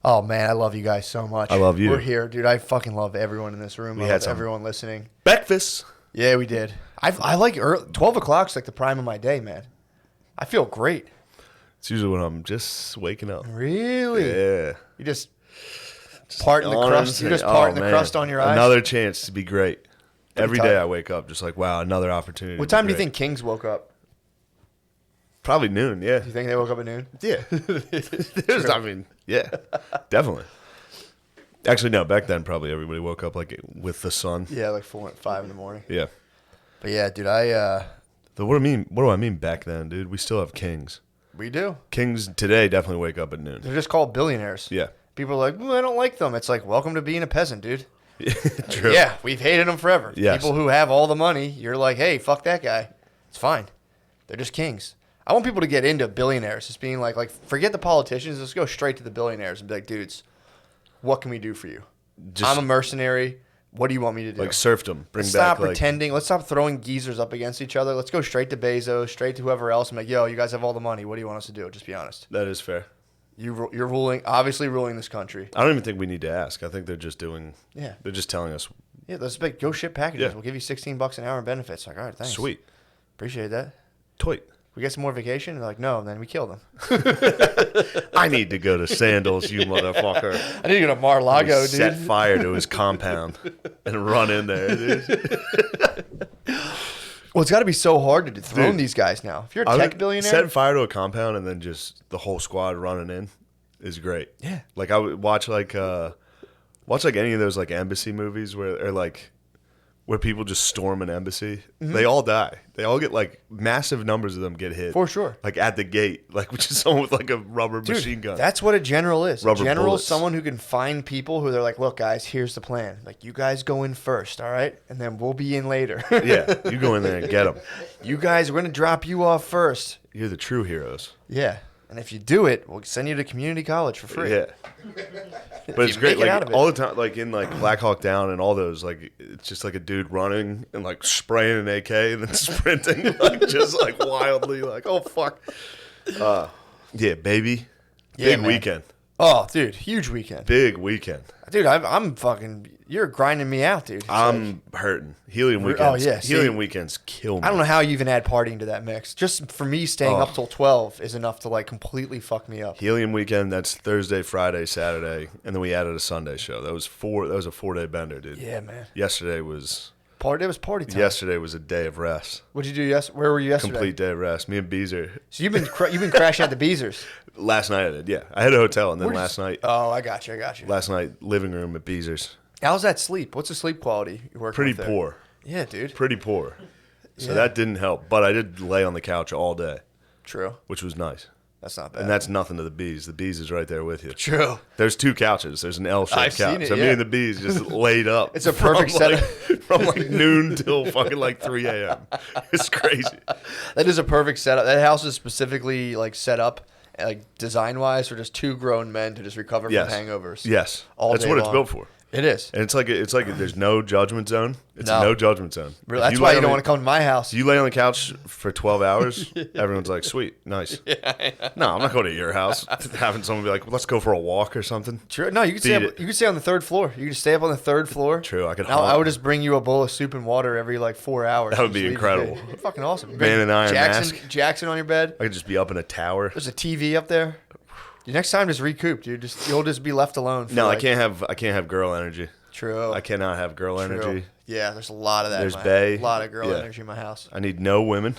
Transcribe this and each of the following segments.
Oh, man, I love you guys so much. I love you. We're here, dude. I fucking love everyone in this room. We I had love some everyone listening. breakfast. Yeah, we did. I like 12 o'clock's like the prime of my day, man. I feel great. It's usually when I'm just waking up. Really? Yeah. You just parting the crust. You just parting the crust on your eyes. Another chance to be great. Every tight. day I wake up just like, wow, another opportunity. What time do you think Kings woke up? Probably noon, yeah. Do you think they woke up at noon? Yeah. I mean, yeah, definitely. Actually, no, back then probably everybody woke up like with the sun. Yeah, like 4, 5 in the morning. Yeah. But yeah, dude, So what do I mean back then, dude? We still have kings. we do. Kings today definitely wake up at noon. They're just called billionaires. Yeah. People are like, I don't like them. It's like, welcome to being a peasant, dude. True. Yeah, we've hated them forever. Yes. People who have all the money, you're like, hey, fuck that guy. It's fine. They're just kings. I want people to get into billionaires. Just being like, forget the politicians. Let's go straight to the billionaires and be like, dudes, what can we do for you? I'm a mercenary. What do you want me to do? Like serfdom. Let's stop pretending. Let's stop throwing geezers up against each other. Let's go straight to Bezos, straight to whoever else. I'm like, yo, you guys have all the money. What do you want us to do? Just be honest. That is fair. You're obviously ruling this country. I don't even think we need to ask. I think they're just doing. Yeah. They're just telling us. Yeah, let's go ship packages. Yeah. We'll give you $16 an hour in benefits. Like, all right, thanks. Sweet. Appreciate that. Toit. We get some more vacation? They're like, no, and then we kill them. I need to go to Sandals, you motherfucker. I need to go to Mar-a-Lago, dude. Set fire to his compound and run in there, dude. Well, it's got to be so hard to dethrone these guys now. If you're a tech billionaire. Setting fire to a compound and then just the whole squad running in is great. Yeah. Like I would watch like any of those like embassy movies where people just storm an embassy. Mm-hmm. They all die. They all get like massive numbers of them get hit. For sure. Like at the gate, like which is someone with like a rubber machine gun. That's what a general is. Rubber a general bullets. is someone who can find people who they're like, look, guys, here's the plan. Like, you guys go in first, all right? And then we'll be in later. Yeah, you go in there and get them. You guys, we're going to drop you off first. You're the true heroes. Yeah. And if you do it, we'll send you to community college for free. Yeah. But it's great, make it out like of it. all the time, like in like Black Hawk Down and all those, like it's just like a dude running and like spraying an AK and then sprinting, like just like wildly, like oh fuck, yeah, baby, Yeah, big man. weekend, Oh, dude, huge weekend. big weekend. Dude, I'm fucking, you're grinding me out, dude. It's I'm hurting. Helium Oh, weekends. yeah, see, Helium weekends kill me. I don't know how you even add partying to that mix. Just for me, staying up till 12 is enough to like completely fuck me up. Helium weekend. That's Thursday, Friday, Saturday, and then we added a Sunday show. That was a 4-day bender, dude. Yeah, man. Yesterday was It was party time. yesterday was a day of rest. What'd you do Where were you yesterday? Complete day of rest. Me and Beezer. So you've been crashing at the Beezers. Last night I did, yeah. I had a hotel, and then last night, Oh, I got you. last night living room at Beezer's. How's that sleep? What's the sleep quality you working Pretty with there? poor, Yeah, dude. pretty poor. So Yeah. that didn't help. But I did lay on the couch all day, True. which was nice. That's not bad. And that's nothing to the bees. The bees is right there with you. true. There's two couches. There's an L-shaped I've seen couch. it, So me yeah. and the bees just laid up. It's a perfect from setup. from like noon till fucking like 3 a.m. It's crazy. That is a perfect setup. That house is specifically like set up, like design wise, for just two grown men to just recover Yes. from hangovers. Yes. All That's day what it's long. built for. It is. And it's like there's no judgment zone. It's No. no judgment zone. Really, If that's you why lay you on don't the- want to come to my house. You lay on the couch for 12 hours, everyone's like, sweet, nice. No, I'm not going to your house. Having someone be like, let's go for a walk or something. True. No, you could stay. Beat Up, it. you could stay on the third floor. You could stay up on the third floor. True, I could And I haunt. would just bring you a bowl of soup and water every like 4 hours. That would Just be leave you incredible. there. Fucking awesome. Man in iron Jackson, mask. Jackson on your bed. I could just be up in a tower. There's a TV up there. Dude, next time, just recoup, dude. You'll just be left alone. For No, like, I can't have girl energy. True. I cannot have girl True. energy. Yeah, there's a lot of that. There's in my Bay. A lot of girl Yeah. energy in my house. I need no women.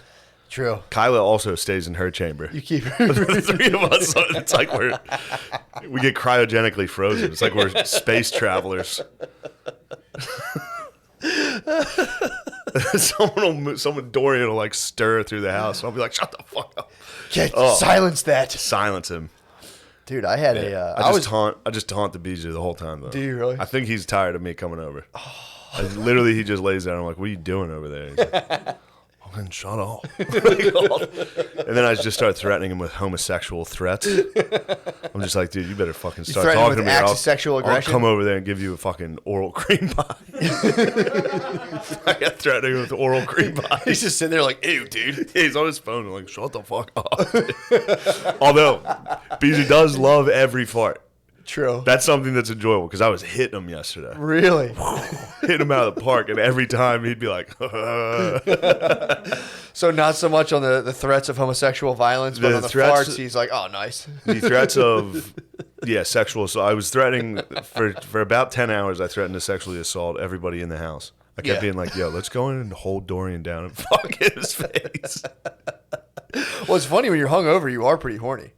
True. Kyla also stays in her chamber. You keep. The three of us, it's like we get cryogenically frozen. It's like we're space travelers. Someone Dorian will like stir through the house. And I'll be like, shut the fuck up. Silence that, Silence him. dude. I had a. I just taunt the Beezer the whole time though. Do you really? I think he's tired of me coming over. Literally, he just lays down. I'm like, "What are you doing over there?" He's like, "I'm fucking shut up. And then I just start threatening him with homosexual threats. I'm just like, dude, you better fucking start threaten him talking to with me. acts of sexual I'll aggression? come over there and give you a fucking oral cream pie. I got threatening him with oral cream pie. He's just sitting there like, ew, dude. He's on his phone and like, shut the fuck up. Although, Beezer does love every fart. True. That's something that's enjoyable because I was hitting him yesterday. Really? Hitting him out of the park, and every time he'd be like, So not so much on the threats of homosexual violence, but The on the threats- farts, he's like, oh, nice. the threats of, sexual assault. I was threatening, for about 10 hours, I threatened to sexually assault everybody in the house. I kept Yeah. being like, yo, let's go in and hold Dorian down and fuck his face. Well, it's funny when you're hungover, you are pretty horny.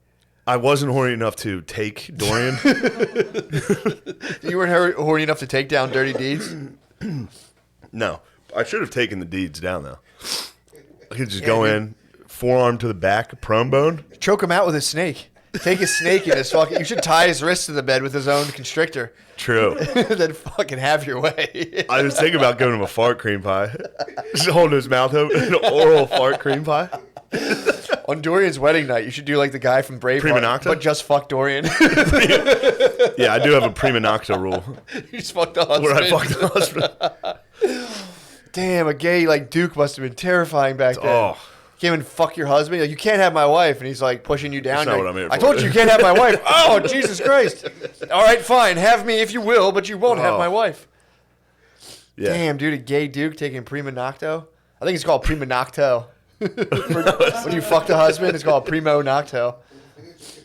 I wasn't horny enough to take Dorian. You weren't horny enough to take down Dirty Deeds? No. I should have taken the deeds down, though. I could just go in, forearm to the back, prone bone. Choke him out with a snake. Take his snake in his fucking... You should tie his wrist to the bed with his own constrictor. True. Then fucking have your way. I was thinking about giving him a fart cream pie. Just holding his mouth open, an oral fart cream pie. On Dorian's wedding night, you should do like the guy from Prima Braveheart, nocta? but just fuck Dorian. Yeah, I do have a prima nocta rule. You just fuck the husband. Where I fuck the husband. Damn, a gay like Duke must have been terrifying back then. Oh. Came and fuck your husband. Like, you can't have my wife, and he's like pushing you down. That's not You're what I'm here I for. told you can't have my wife. Oh, Jesus Christ! All right, fine, have me if you will, but you won't have Oh. my wife. Yeah. Damn, dude, a gay Duke taking prima nocto. I think it's called prima nocto. When you fuck the husband, it's called primo nocto.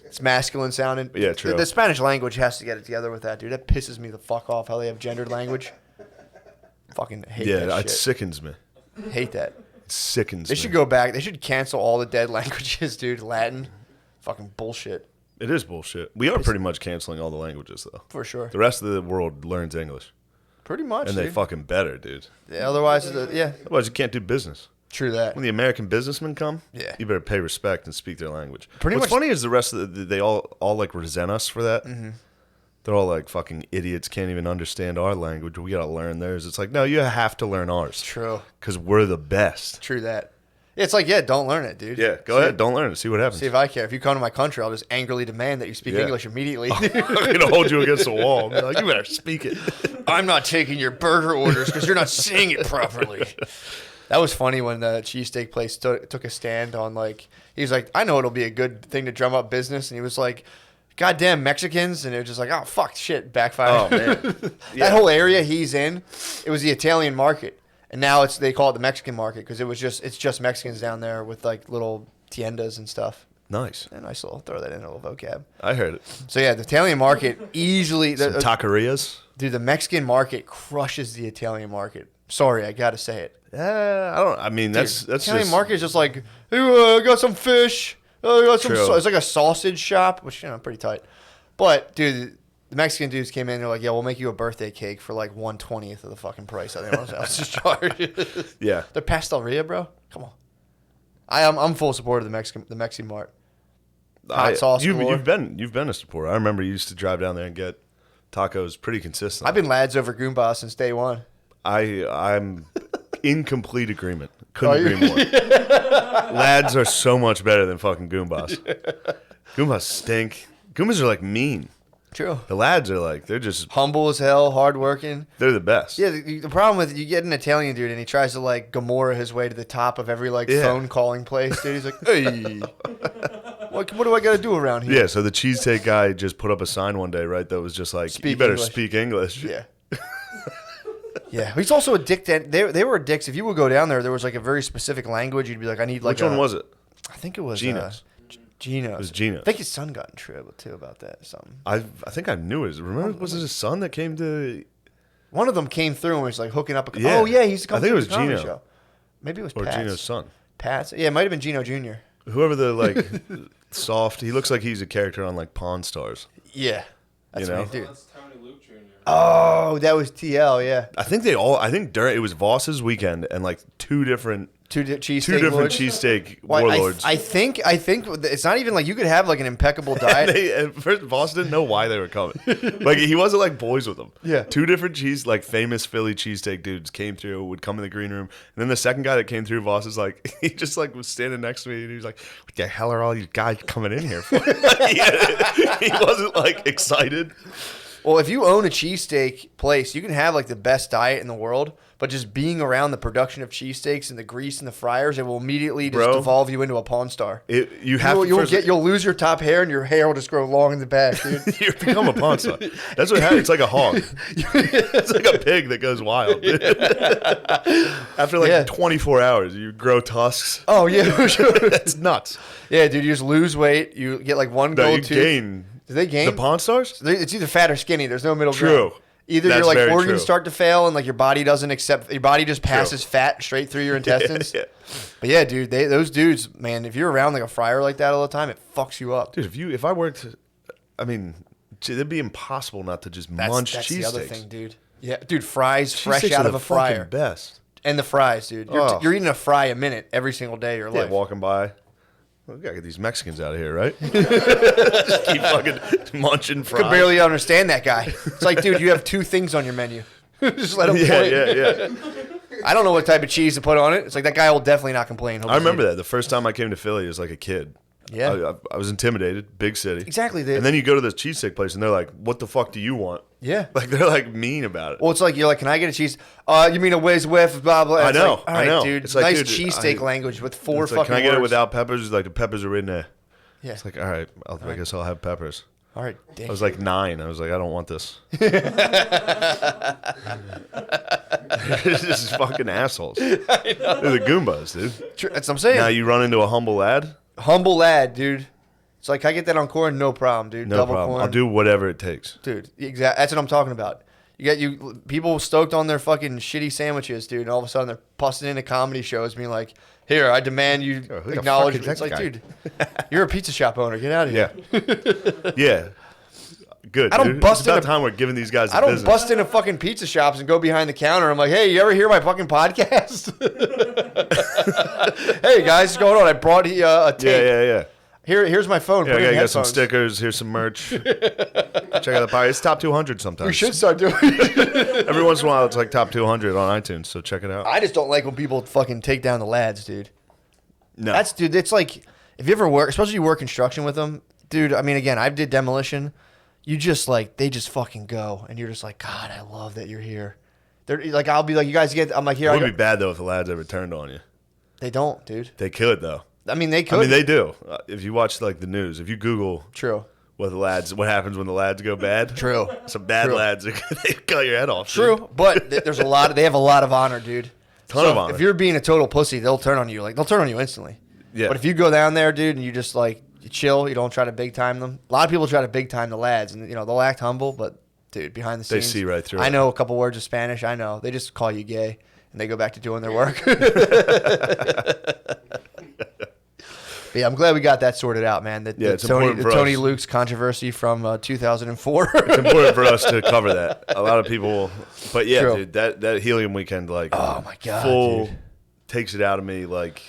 It's masculine sounding. Yeah, true. The Spanish language has to get it together with that, dude. That pisses me the fuck off how they have gendered language. Fucking hate that Yeah, it shit. sickens me. Hate that. It sickens They me. should go back. They should cancel all the dead languages, dude. Latin. Fucking bullshit. It is bullshit. We are pretty much canceling all the languages, though. For sure. The rest of the world learns English. Pretty much, And dude. they fucking better, dude. Yeah, otherwise, yeah. Otherwise, you can't do business. True that. When the American businessmen come, Yeah. you better pay respect and speak their language. Pretty What's much- funny is the rest of they all like resent us for that. Mm-hmm. They're all like fucking idiots, can't even understand our language. We gotta learn theirs. It's like, no, you have to learn ours. True. Because we're the best. True that. It's like, yeah, don't learn it, dude. Yeah, go ahead. Don't learn it. See what happens. See if I care. If you come to my country, I'll just angrily demand that you speak Yeah. English immediately. I'm gonna hold you against the wall. I'm like, you better speak it. I'm not taking your burger orders because you're not saying it properly. That was funny when the cheesesteak place took a stand on, like, he was like, I know it'll be a good thing to drum up business. And he was like, goddamn Mexicans. And it was just like, oh, fuck, shit, backfired. Oh, man. That whole area he's in, it was the Italian market. And now they call it the Mexican market because it's just Mexicans down there with, like, little tiendas and stuff. Nice. A nice little, throw that in a little vocab. I heard it. So, yeah, the Italian market easily, Some taquerias. dude, the Mexican market crushes the Italian market. Sorry, I got to say it. Yeah, I mean, that's Italian just market is just like, hey, I got some fish. I got some. True. It's like a sausage shop, which pretty tight. But dude, the Mexican dudes came in. They're like, yeah, we'll make you a birthday cake for like 1/20th of the fucking price. I think I was just charged. Yeah. They're pasteleria, bro. Come on. I'm full support of the Mexican Mart. Hot sauce galore. You've been a supporter. I remember you used to drive down there and get tacos pretty consistent. I've been lads over Goomba since day one. I'm in complete agreement. Are Couldn't you? agree more. Lads are so much better than fucking Goombas. Goombas stink. Goombas are like mean. True. The lads are like, they're just, Humble as hell, hardworking. they're the best. Yeah, the problem with you get an Italian dude and he tries to like Gomorrah his way to the top of every like Yeah. phone calling place, dude. He's like, hey, what do I got to do around here? Yeah, so the cheesesteak guy just put up a sign one day, right, that was just like, Speak you better English. speak English. Yeah. Yeah, he's also a dick. They were dicks. If you would go down there was like a very specific language. You'd be like, I need like Which one was it? I think it was Geno's. Geno's. It was Geno's. I think his son got in trouble too about that or something. I think I knew it. Remember, was it his son that came to, One of them came through and was like hooking up. Yeah. Oh yeah, he's come I think through it was the comedy Gino. show. Maybe it was or Pat's. Gino's son? Pat's. Yeah, it might have been Gino Jr. Whoever the, like, soft, he looks like he's a character on, like, Pawn Stars. Yeah, that's You know? what he did. That's Tony Luke Jr. Oh, that was TL. Yeah. I think during, it was Voss's weekend, and, like, two different Two cheesesteak Two different lords? cheesesteak Well, warlords. I think it's not even like you could have like an impeccable diet. At first, Boss didn't know why they were coming. Like he wasn't like boys with them. Yeah. Two different famous Philly cheesesteak dudes came through, would come in the green room, and then the second guy that came through, Boss is like, he just like was standing next to me, and he was like, "What the hell are all these guys coming in here for?" He wasn't like excited. Well, if you own a cheesesteak place, you can have like the best diet in the world, but just being around the production of cheesesteaks and the grease and the fryers, it will immediately just devolve you into a pawn star. You'll lose your top hair and your hair will just grow long in the back, dude. You become a pawn star. That's what happens. It's like a hog. It's like a pig that goes wild. After like 24 hours, you grow tusks. Oh yeah, that's nuts. Yeah, dude, you just lose weight. You get like one gold tooth. Gain. Do they gain? The Pawn Stars? It's either fat or skinny. There's no middle ground. True. Either That's your very organs true. start to fail and like your body doesn't accept. Your body just passes fat straight through your intestines. Yeah. But yeah, dude, those dudes, man, if you're around like a fryer like that all the time, it fucks you up. Dude, if I worked, I mean, it'd be impossible not to just munch That's cheesesteaks. the other thing, dude. Yeah, dude, fries fresh Cheesesteaks out are of the a fryer. fucking best. And the fries, dude. You're eating a fry a minute every single day of your life. Walking by. We gotta get these Mexicans out of here, right? Just keep fucking munching fries. I could barely understand that guy. It's like, dude, you have two things on your menu. Just let him point. Yeah. I don't know what type of cheese to put on it. It's like that guy will definitely not complain. I remember that. The first time I came to Philly, it was like a kid. Yeah. I was intimidated. Big city. Exactly. And then you go to this cheesesteak place, and they're like, "What the fuck do you want?" Yeah. Like, they're like mean about it. Well, it's like, you're like, can I get a cheese? You mean a whiz whiff, blah, blah. I know. Like, all right, dude. It's like, nice dude, cheesesteak language with four it's fucking like, can I get words. it without peppers? Like, the peppers are in there. Yeah. It's like, all right, I guess I'll have peppers. All right, I was like 9. I was like, I don't want this. This is fucking assholes. They're the Goombas, dude. That's what I'm saying. Now you run into a humble lad? Humble lad, dude. It's like, can I get that on corn? No problem, dude. No Double problem. corn. I'll do whatever it takes. Dude, exactly. That's what I'm talking about. You got people stoked on their fucking shitty sandwiches, dude, and all of a sudden they're busting into comedy shows being like, here, I demand you who the acknowledge fuck me. is It's that like, guy? dude, you're a pizza shop owner. Get out of here. Yeah. Yeah. Good. I don't dude. bust It's about into- time we're giving these guys I don't business. bust into fucking pizza shops and go behind the counter. I'm like, hey, you ever hear my fucking podcast? Hey, guys, what's going on? I brought a tape. Yeah. Here's my phone. Yeah, Put I it in gotta get some headphones. stickers. Here's some merch. Check out the pie. It's top 200 sometimes. We should start doing it. Every once in a while, it's like top 200 on iTunes, so check it out. I just don't like when people fucking take down the lads, dude. No. Dude, it's like, if you ever work, especially you work construction with them, dude, I mean, again, I did demolition. You just like, they just fucking go. And you're just like, God, I love that you're here. They're like, I'll be like, you guys get, I'm like, here, It I would go. be bad, though, if the lads ever turned on you. They don't, dude. They could, though. I mean, they could. I mean, they do. If you watch, like, the news, if you Google True. what happens when the lads go bad. True. Some bad True. lads, they cut your head off. True. Dude. But they have a lot of honor, dude. Ton of honor. If you're being a total pussy, they'll turn on you. Like, they'll turn on you instantly. Yeah. But if you go down there, dude, and you just like, you chill, you don't try to big time them. A lot of people try to big time the lads, and they'll act humble, but dude, behind the They scenes, see right through I it. know a couple words of Spanish. I know they just call you gay, and they go back to doing their work. But yeah, I'm glad we got that sorted out, man. It's important for Tony us. Luke's controversy from 2004. It's important for us to cover that. A lot of people, but yeah, True. dude, that helium weekend, like, Oh, my God, full dude. takes it out of me, like.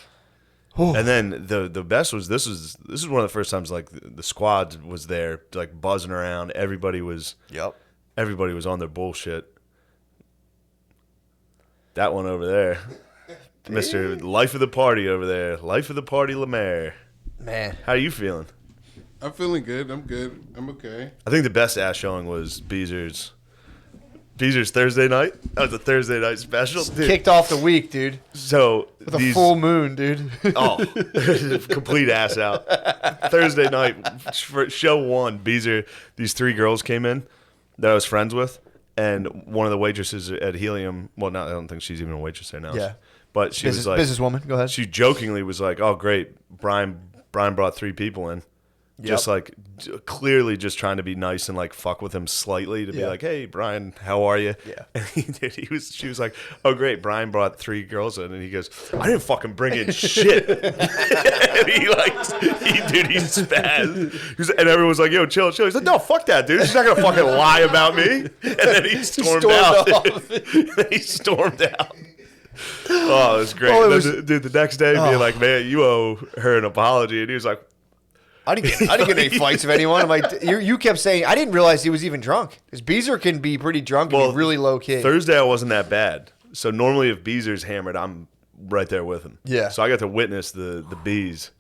And then the best was this is one of the first times like the squad was there, like buzzing around. Everybody was on their bullshit. That one over there, Mr. Life of the Party over there, Life of the Party Lemaire. Man, How are you feeling? I'm feeling good. I'm good. I'm okay. I think the best ass showing was Beezer's Thursday night. That was a Thursday night special. Dude. kicked off the week, dude, So with a full moon, dude. complete ass out. Thursday night, for show 1, Beezer, these 3 girls came in that I was friends with, and one of the waitresses at Helium, well, I don't think she's even a waitress there now. Yeah. But she was like, businesswoman. Go ahead. she jokingly was like, oh, great, Brian brought 3 people in. Just like clearly just trying to be nice and like fuck with him slightly to be like, hey, Brian, how are you? Yeah. And she was like, oh, great, Brian brought 3 girls in. And he goes, I didn't fucking bring in shit. And he spazzed. And everyone was like, yo, chill. He's like, no, fuck that, dude. She's not going to fucking lie about me. And then he stormed out. off. And then he stormed out. Oh, it was great. Oh, it Then was- dude, the next day being like, man, you owe her an apology. And he was like, I didn't get any fights with anyone. I'm like, you kept saying, I didn't realize he was even drunk. Because Beezer can be pretty drunk and be really low key. Thursday I wasn't that bad. So normally if Beezer's hammered, I'm right there with him. Yeah. So I got to witness the bees.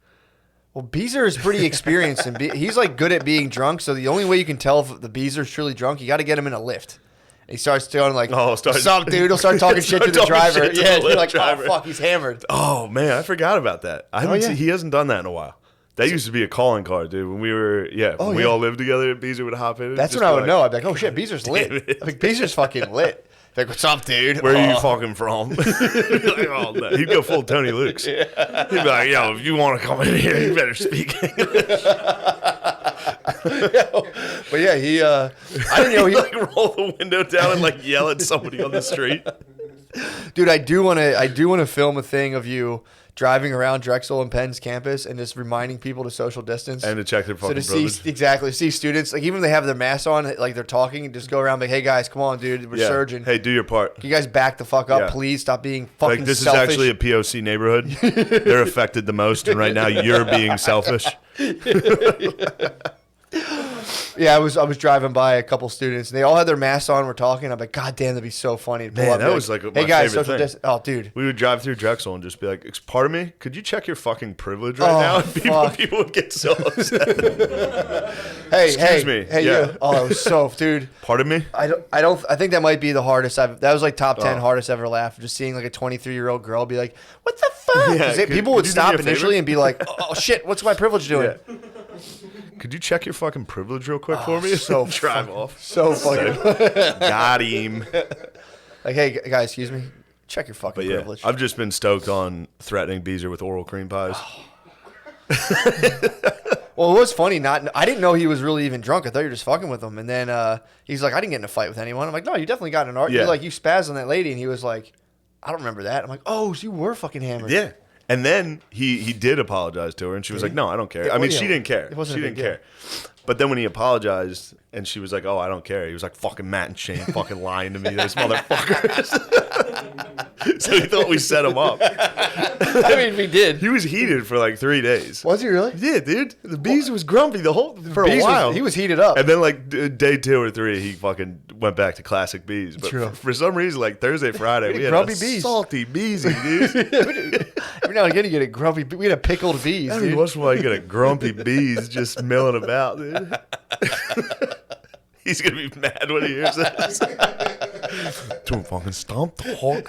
Well, Beezer is pretty experienced, and he's like good at being drunk. So the only way you can tell if the Beezer's truly drunk, you got to get him in a lift. And he starts going like, "What's up, dude?" He'll start talking shit to the driver. Yeah, you're like, "Oh fuck, he's hammered." Oh man, I forgot about that. He hasn't done that in a while. That used to be a calling card, dude. When we were, when we all lived together, Beezer would hop in. That's when I would know. I'd be like, "Oh shit, Beezer's lit." I'm like, Beezer's fucking lit. Like, what's up, dude? Where are you fucking from? Like, oh, no. He'd go full Tony Luke's. Yeah. He'd be like, yo, if you want to come in here, you better speak English. But yeah, I didn't know he like roll the window down and like yell at somebody on the street. Dude, I do want to film a thing of you driving around Drexel and Penn's campus and just reminding people to social distance and to check their fucking privilege. See students, like even if they have their masks on, like they're talking, and just go around like, hey guys, come on, dude, we're surging. Hey, do your part. Can you guys back the fuck up, please? Stop being fucking like this selfish. is actually a POC neighborhood. They're affected the most, and right now you're being selfish. Yeah, I was driving by a couple students, and they all had their masks on. We're talking. I'm like, God damn, that'd be so funny to pull Man, up. that was like my hey guys, favorite social thing. distance. Oh, dude, we would drive through Drexel and just be like, "Pardon me, could you check your fucking privilege right now?" And people would get so upset. Excuse me. Hey, you. Oh, that was so, dude. Pardon me. I think that might be the hardest. That was like top 10 hardest ever laugh. Just seeing like a 23-year-old girl be like, "What the fuck?" Yeah, people would stop initially and be like, "Oh shit, what's my privilege doing?" Yeah. Could you check your fucking privilege real quick for me? So drive off. So fucking got him. Like, hey guys, excuse me, check your fucking privilege. I've just been stoked on threatening Beezer with oral cream pies. Well, it was funny. I didn't know he was really even drunk. I thought you were just fucking with him. And then he's like, "I didn't get in a fight with anyone." I'm like, "No, you definitely got in an argument." Yeah. Like, you spazzed on that lady, and he was like, "I don't remember that." I'm like, "Oh, so you were fucking hammered." Yeah. And then he did apologize to her, and she was like, "No, I don't care." I mean, she didn't care. It wasn't she a didn't big care. But then when he apologized, and she was like, "Oh, I don't care," he was like, "Fucking Matt and Shane fucking lying to me, those motherfuckers." So he thought we set him up. I mean, we did. He was heated for like 3 days. Was he really? Yeah, dude. The Bees was grumpy for a while. He was heated up. And then like day 2 or 3, he fucking went back to classic Bees. But True. for some reason, like Thursday, Friday, we had grumpy a Bees. salty Beezy, dude. Every now and again, you get a grumpy. We had a pickled bees, Every dude. once in a while, you get a grumpy Bees just milling about, dude. He's gonna be mad when he hears this. Don't fucking stomp the hawk.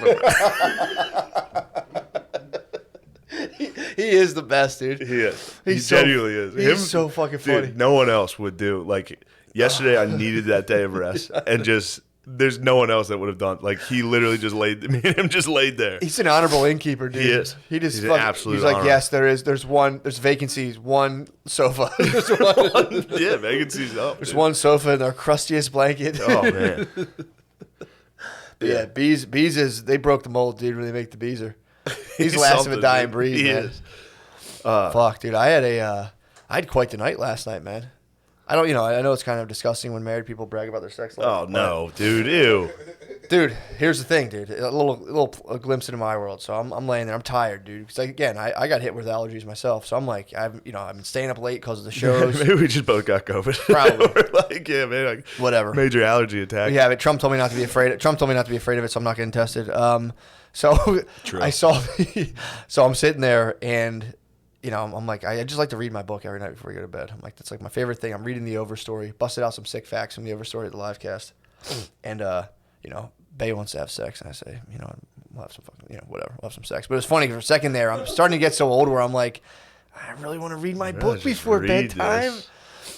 He is the best, dude. He is. He He's so- genuinely is. He's so fucking funny. Dude, no one else would do. Like, yesterday I needed that day of rest. And just, there's no one else that would have done. Like, he literally just laid, me and him just laid there. He's an honorable innkeeper, dude. He is. He just He's an fucking, absolute he's like, honor. yes, there's vacancies, one sofa. There's one, Yeah, vacancy's up. there's dude. one sofa in our crustiest blanket. Oh, man. But yeah, bees is, they broke the mold, dude, when they make the Beezer. He's the He's last of a something, dying dude. breed, He man. is. Fuck, dude. I had quite the night last night, man. I know it's kind of disgusting when married people brag about their sex life. Oh, no, dude. Ew. Dude, here's the thing, dude. A little glimpse into my world. So I'm laying there. I'm tired, dude. Because again, I got hit with allergies myself. So I'm like, I've been staying up late because of the shows. Maybe we just both got COVID. Probably. We're like, yeah, man. Like, Whatever. Major allergy attack. Yeah, but Trump told me not to be afraid. Trump told me not to be afraid of it, so I'm not getting tested. So True. I saw. So I'm sitting there, and I'm like, I just like to read my book every night before I go to bed. I'm like, that's like my favorite thing. I'm reading the Overstory. Busted out some sick facts from the Overstory at the live cast, and Bay wants to have sex, and I say, we'll have some fucking, whatever, we'll have some sex. But it's funny for a second there. I'm starting to get so old where I'm like, I really want to read my book just before read bedtime. this.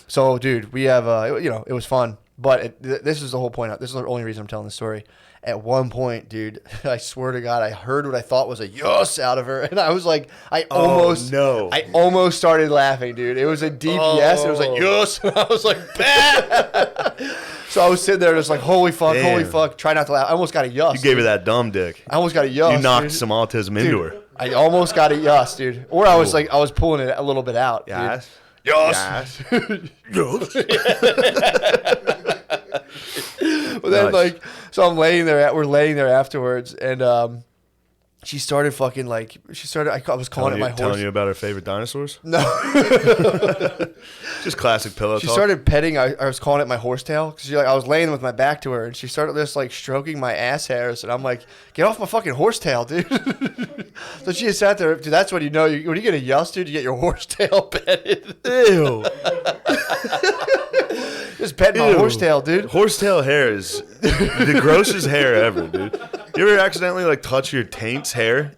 So, dude, we have, it was fun. But this is the whole point. This is the only reason I'm telling the story. At one point, dude, I swear to God, I heard what I thought was a yes out of her, and I was like, I almost started laughing, dude. It was a deep yes. It was like yes, and I was like, bah! So I was sitting there just like, holy fuck, try not to laugh. I almost got a yes. You gave her that dumb dick. I almost got a yes. You knocked dude. some autism into her. I almost got a yes, dude. Or I was like, I was pulling it a little bit out. Yes. Dude. Yes. But then, Nice. so I'm laying there. We're laying there afterwards, and she started fucking like I was calling it my horse. Telling you about her favorite dinosaurs? No. Just classic pillow She talk. started petting. I was calling it my horsetail because I was laying with my back to her, and she started just like stroking my ass hairs, and I'm like, "Get off my fucking horsetail, dude!" So she just sat there, dude. That's when you know when you get a yuss, dude. You get your horsetail petted. Ew. Just pet my horsetail, dude. Horsetail hair is the grossest hair ever, dude. You ever accidentally like touch your taint's hair?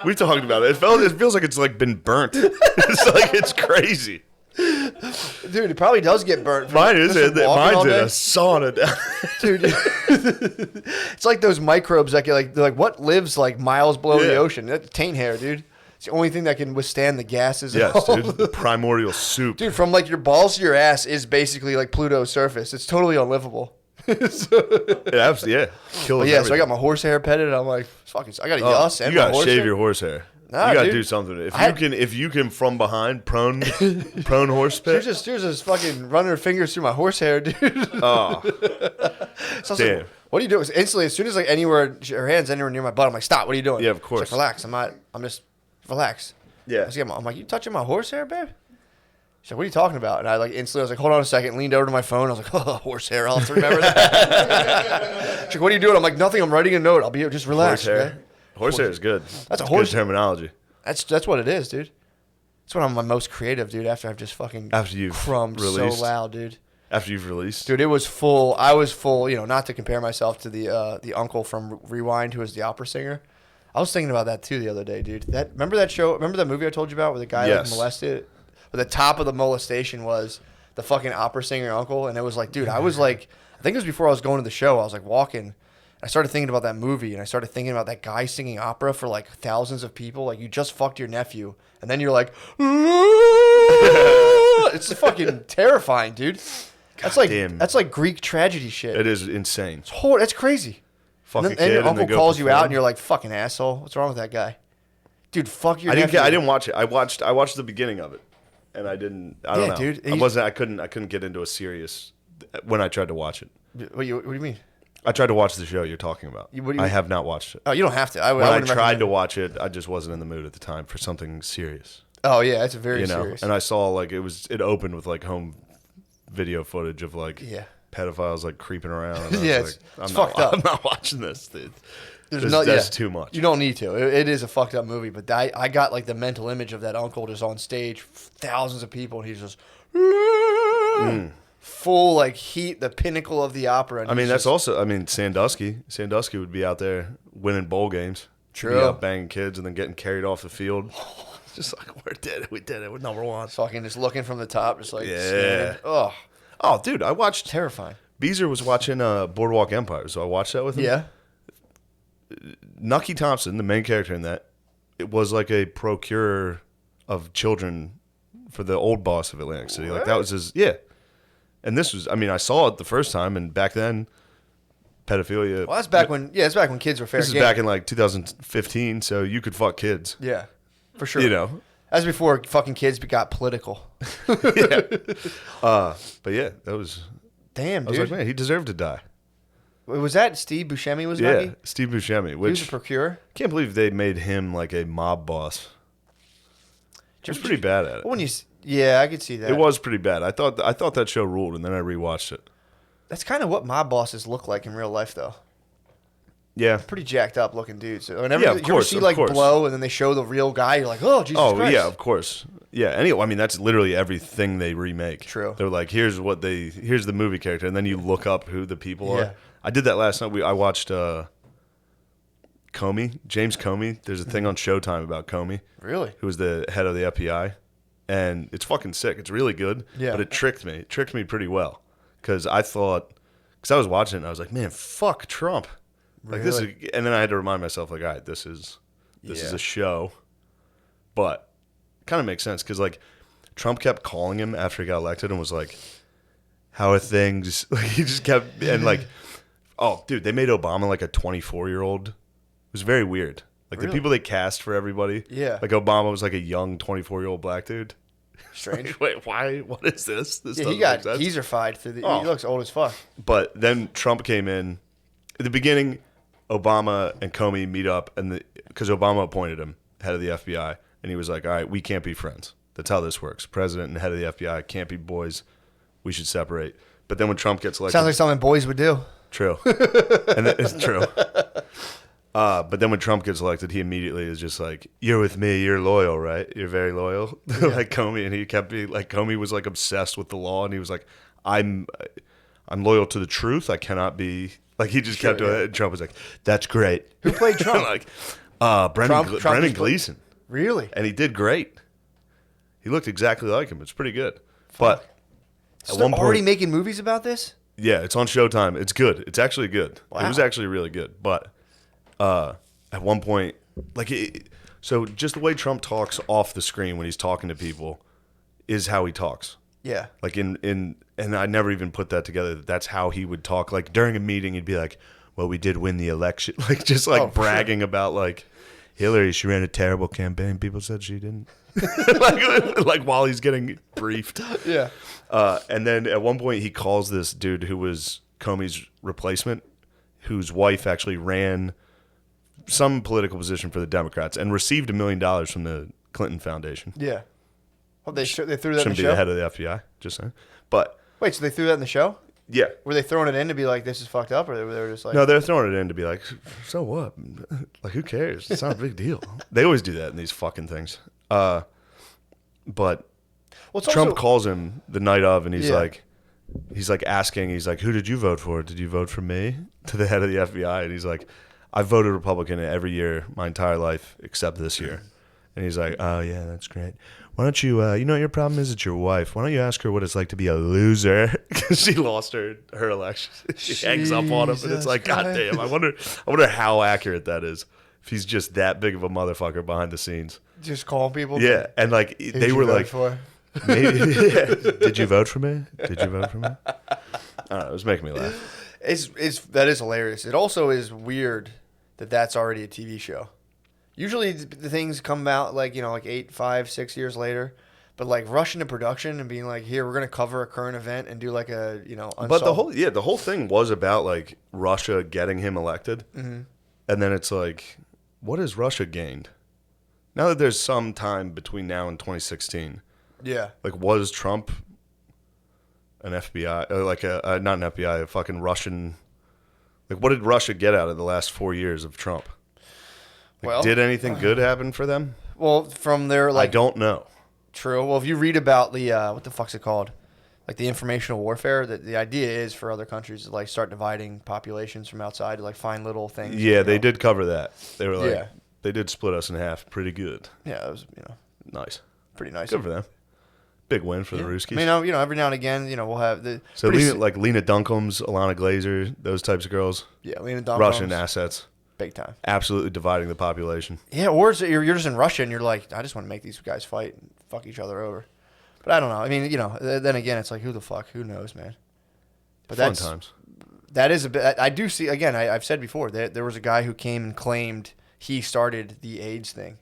We talked about it. It feels like it's like been burnt. It's like it's crazy. Dude, it probably does get burnt. Mine is Just it. walking all Mine's in day. a sauna down. Dude. It's like those microbes that get like they're like what lives like miles below the Yeah. ocean. That's taint hair, dude. It's the only thing that can withstand the gases. and Yes, all dude. The primordial soup. Dude, from like your balls to your ass is basically like Pluto's surface. It's totally unlivable. Yeah. Kills But so I got my horsehair petted, and I'm like, fucking, I got a yuss and you gotta my shave horsehair. your horsehair. Nah, you gotta dude. do something. I If you can from behind prone horse pit. She was just fucking running her fingers through my horsehair, dude. Oh, So I was damn. like, what are you doing? So instantly, as soon as like her hand's anywhere near my butt, I'm like, stop. What are you doing? Yeah, of She's course. like, relax. I'm just relax. Yeah. I'm like, you touching my horsehair, babe? She's like, what are you talking about? And I like instantly, I was like, hold on a second. Leaned over to my phone. I was like, oh, horsehair. I'll have to remember that. She's like, what are you doing? I'm like, nothing. I'm writing a note. I'll be just relax. Horsehair. Okay? Horsehair is good. That's a It's horse- good terminology. That's what it is, dude. That's when I'm my most creative, dude. After I've just fucking After you've crumbed released. so loud, dude. After you've released. Dude, it was full. I was full. Not to compare myself to the uncle from Rewind, who was the opera singer. I was thinking about that too the other day, dude. Remember that show? Remember that movie I told you about where the guy Yes. like molested? But the top of the molestation was the fucking opera singer uncle, and it was like, dude, I was like, I think it was before I was going to the show. I was like walking. I started thinking about that movie, and I started thinking about that guy singing opera for like thousands of people. Like you just fucked your nephew, and then you're like, it's fucking terrifying, dude. damn. That's like Greek tragedy shit. It is insane. That's crazy. Fuck And a then kid your and uncle then go calls you out, perform. and you're like, "Fucking asshole! What's wrong with that guy, dude? Fuck your." I nephew. didn't watch it. I watched the beginning of it, and I don't Yeah, know. dude. I couldn't get into a serious when I tried to watch it. What do you mean? I tried to watch the show you're talking about. What do you I mean? have not watched it. Oh, you don't have to. When I wouldn't tried recommend to it. watch it, I just wasn't in the mood at the time for something serious. Oh yeah, it's very You know, serious. and I saw like it opened with like home video footage of like Yeah. pedophiles like creeping around. And I was Yeah, like, it's fucked up. I'm not watching this, dude. That's That's too much. You don't need to. It is a fucked up movie, but I got like the mental image of that uncle just on stage, thousands of people, and he's just full like heat, the pinnacle of the opera. And I mean, he's that's just- also. I mean, Sandusky. Sandusky would be out there winning bowl games. True. Be out banging kids and then getting carried off the field. It's just like we're dead. We did it. We're number one. fucking just looking from the top, just like Yeah. standing. Oh, Oh, dude, I watched. terrifying. Beezer was watching Boardwalk Empire, so I watched that with him. Yeah. Nucky Thompson, the main character in that, it was like a procurer of children for the old boss of Atlantic City. Like that was his. Yeah. And this was. I mean, I saw it the first time, and back then, pedophilia. Well, that's back when. Yeah, it's back when kids were fair This is game. back in like 2015, so you could fuck kids. Yeah, for sure. You know. That's before fucking kids got political. But yeah, that was. Damn, I was dude. like, man, he deserved to die. Was that Steve Buscemi was Yeah, Nucky? Steve Buscemi, He was which a procurer. can't believe they made him like a mob boss. He was pretty bad at it. When yeah, I could see that. It was pretty bad. I thought that show ruled, and then I rewatched it. That's kind of what mob bosses look like in real life, though. Yeah. Pretty jacked up looking dudes. So whenever Yeah, of you ever course, see of like course. Blow, and then they show the real guy, you're like, oh Jesus Oh Christ. yeah, of course. Yeah. Anyway, I mean that's literally everything they remake. True. They're like, here's the movie character, and then you look up who the people Yeah. are. I did that last night. I watched Comey, James Comey. There's a thing on Showtime about Comey, Really? who was the head of the FBI, and it's fucking sick. It's really good. Yeah. But it tricked me. It tricked me pretty well because I was watching it and I was like, man, fuck Trump. Like this is, and then I had to remind myself, like, all right, this is Yeah. a show, but it kind of makes sense because like Trump kept calling him after he got elected and was like, "How are things?" Like he just kept and like, oh, dude, they made Obama like a 24-year-old. It was very weird. Like the Really? people they cast for everybody. Yeah. Like Obama was like a young 24-year-old black dude. Strange. Wait, why? What is this? This Yeah, he doesn't got make sense. geezer-fied through the. Oh. He looks old as fuck. But then Trump came in. At the beginning, Obama and Comey meet up, and because Obama appointed him head of the FBI, and he was like, all right, we can't be friends. That's how this works. President and head of the FBI can't be boys. We should separate. But then when Trump gets elected... Sounds like something boys would do. True. And it's true. But then when Trump gets elected, he immediately is just like, you're with me, you're loyal, right? You're very loyal. Yeah. Like Comey, and he kept being like, Comey was like obsessed with the law, and he was like, I'm loyal to the truth. I cannot be... Like, he just kept doing it, and Trump was like, that's great. Who played Trump? Like, Brendan Gleeson. Really? And he did great. He looked exactly like him. It's pretty good. But So they're already making movies about this? yeah, it's on Showtime. It's good. It's actually good. Wow. It was actually really good. But at one point, so just the way Trump talks off the screen when he's talking to people is how he talks. Yeah. Like and I never even put that together. That's how he would talk. Like during a meeting, he'd be like, "Well, we did win the election." Like just like bragging about like Hillary. She ran a terrible campaign. People said she didn't. like while he's getting briefed. Yeah. And then at one point, he calls this dude who was Comey's replacement, whose wife actually ran some political position for the Democrats and received $1 million from the Clinton Foundation. Yeah. Well, they threw that in the Shouldn't be show? the head of the FBI, just saying. But Wait, so they threw that in the show? yeah. Were they throwing it in to be like, this is fucked up? Or they were just like... No, they're throwing it in to be like, so what? Like, who cares? It's not a big deal. They always do that in these fucking things. But Well, it's Trump also- calls him the night of, and he's Yeah. like asking, he's like, who did you vote for? Did you vote for me? To the head of the FBI. And he's like, I voted Republican every year my entire life except this year. And he's like, oh, yeah, that's great. Why don't you, you know what your problem is? It's your wife. Why don't you ask her what it's like to be a loser? Because she lost her election. She hangs up on him, and it's Jesus like, God Christ. damn, I wonder how accurate that is. If he's just that big of a motherfucker behind the scenes. Just calling people? Yeah, and like Who'd they you were vote like, for? maybe, did you vote for me? Did you vote for me? I don't know. It was making me laugh. That is hilarious. It also is weird that that's already a TV show. Usually the things come out like 8, 5, 6 years later, but like rushing to production and being like, here, we're gonna cover a current event and do like a But the whole thing was about like Russia getting him elected, and then it's like, what has Russia gained? Now that there's some time between now and 2016, yeah. like was Trump an FBI, like not an FBI, a fucking Russian? Like what did Russia get out of the last 4 years of Trump? Like, Well, did anything good happen for them? Well, from their I don't know. True. Well, if you read about the what the fuck's it called, like the informational warfare, that the idea is for other countries to like start dividing populations from outside to like find little things. Yeah, they did cover that. They were like, Yeah. they did split us in half. Pretty good. Yeah, it was Nice. pretty nice. Good for them. Big win for the Ruskies. I mean, every now and again, we'll have the So Lena Dunham's, Alana Glazer, those types of girls, Lena Dunham, Russian assets, big time. absolutely dividing the population. Yeah, or you're just in Russia and you're like, I just want to make these guys fight and fuck each other over. But I don't know. I mean, then again, it's like, who the fuck? Who knows, man? But Fun times. That is a bit. I do see. Again, I've said before that there was a guy who came and claimed he started the AIDS thing.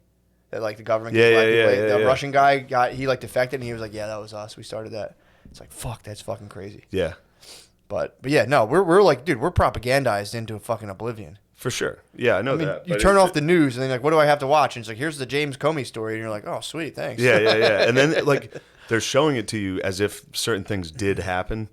That like the government. The Russian guy he like defected and he was like, yeah, that was us. We started that. It's like, fuck, that's fucking crazy. Yeah, But yeah, no, we're like, dude, we're propagandized into a fucking oblivion. for sure. Yeah, I know I mean, that. you but turn off the news and then like, what do I have to watch? And it's like, here's the James Comey story, and you're like, oh, sweet, thanks. Yeah. And then like they're showing it to you as if certain things did happen,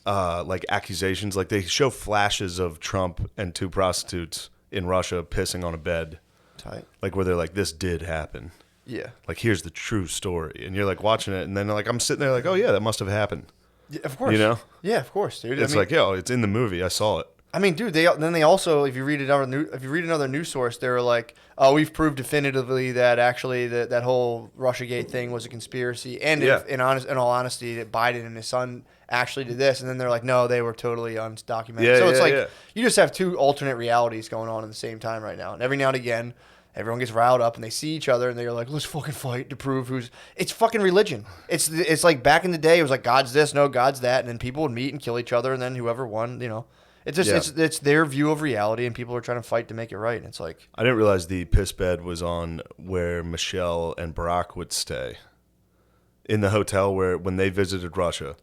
like accusations. Like they show flashes of Trump and two prostitutes in Russia pissing on a bed, Tight. like where they're like, this did happen. Yeah. Like here's the true story, and you're like watching it, and then like I'm sitting there like, oh yeah, that must have happened. Yeah, of course. You know? Yeah, of course, dude. It's like, yo, it's in the movie. I saw it. I mean, dude. They also, if you read another news source, they were like, "Oh, we've proved definitively that actually that whole RussiaGate thing was a conspiracy, and in all honesty, that Biden and his son actually did this." And then they're like, "No, they were totally undocumented." Yeah, so it's yeah, like yeah. you just have two alternate realities going on at the same time right now, and every now and again, everyone gets riled up and they see each other and they're like, let's fucking fight to prove who's. It's fucking religion. It's like back in the day, it was like God's this, no, God's that, and then people would meet and kill each other, and then whoever won, It's just it's their view of reality, and people are trying to fight to make it right. And it's like, I didn't realize the piss bed was on where Michelle and Barack would stay, in the hotel when they visited Russia.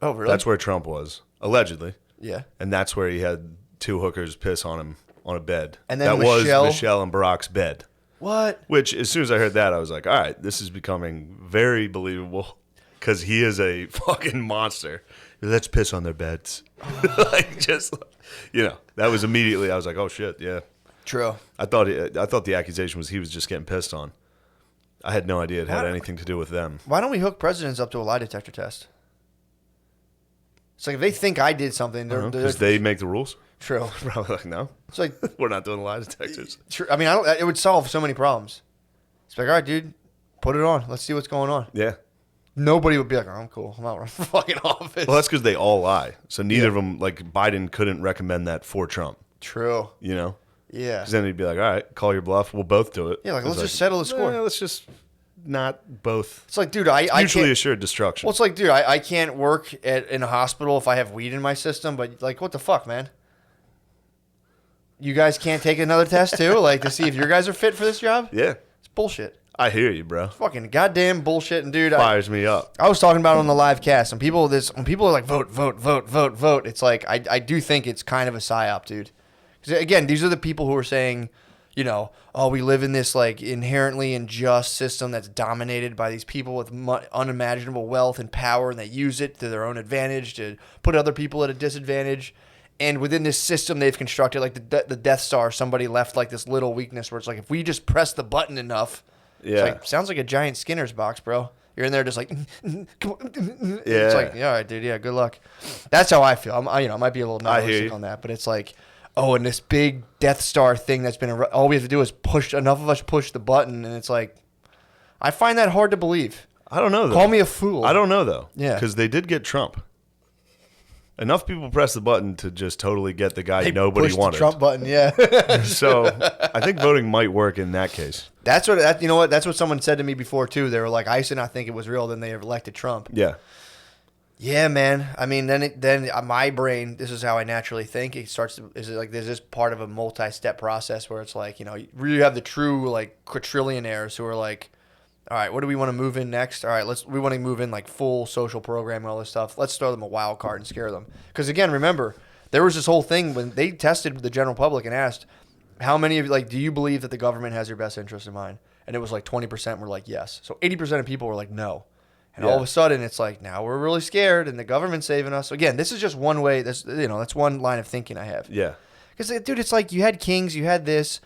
oh really? That's where Trump was, allegedly, yeah. and that's where he had two hookers piss on him on a bed. And then that Michelle- was Michelle and Barack's bed. What? Which, as soon as I heard that, I was like, all right, this is becoming very believable because he is a fucking monster. Let's piss on their beds. Like, just, that was immediately, I was like, oh, shit, yeah. True. I thought the accusation was he was just getting pissed on. I had no idea it had anything to do with them. Why don't we hook presidents up to a lie detector test? It's like if they think I did something, they're Because they make the rules? true. Probably like, no, It's like we're not doing lie detectors. true. I mean, it would solve so many problems. It's like, all right, dude, put it on. Let's see what's going on. Yeah. Nobody would be like, oh, I'm cool. I'm out of fucking office. Well, that's because they all lie. So neither of them, like Biden couldn't recommend that for Trump, True. Yeah. Yeah. Because then he'd be like, all right, call your bluff. We'll both do it. Yeah, like, It's let's just settle the score. Let's just not both. It's like, dude, I Mutually can't. assured destruction. Well, it's like, dude, I can't work in a hospital if I have weed in my system. But like, what the fuck, man? You guys can't take another test too, like to see if your guys are fit for this job? Yeah. It's bullshit. I hear you, bro. Fucking goddamn bullshit. And dude, Fires me up. I was talking about it on the live cast, and when people are like vote, it's like I do think it's kind of a psy op, dude. 'Cause again, these are the people who are saying, oh, we live in this like inherently unjust system that's dominated by these people with unimaginable wealth and power, and they use it to their own advantage to put other people at a disadvantage. And within this system they've constructed, like the Death Star, somebody left like this little weakness where it's like if we just press the button enough. Yeah. It's like, sounds like a giant Skinner's box, bro. You're in there just like, come on. Yeah. It's like, yeah, all right, dude. Yeah, good luck. That's how I feel. I might be a little I hear nihilistic you. on that, but it's like, oh, and this big Death Star thing that's been, all we have to do is enough of us push the button, and it's like, I find that hard to believe. I don't know, though. Call me a fool. I don't know, though. Yeah. Because they did get Trump. Enough people pressed the button to just totally get the guy They nobody pushed wanted. the Trump button, yeah. So I think voting might work in that case. That's what That's what someone said to me before too. They were like, I used to not think it was real. Then they elected Trump. Yeah. Yeah, man. I mean, then my brain, this is how I naturally think. It starts to, is it like, there's this part of a multi-step process where it's like, you really have the true like quadrillionaires who are like, all right, what do we want to move in next? All right, we want to move in like full social program and all this stuff. Let's throw them a wild card and scare them. Because again, remember, there was this whole thing when they tested the general public and asked, how many of you, like, do you believe that the government has your best interest in mind? And it was like 20% were like, yes. So 80% of people were like, no. And all of a sudden, it's like, now we're really scared and the government's saving us. Again, this is just one way. That's one line of thinking I have. Yeah. Because, dude, it's like you had kings, you had this,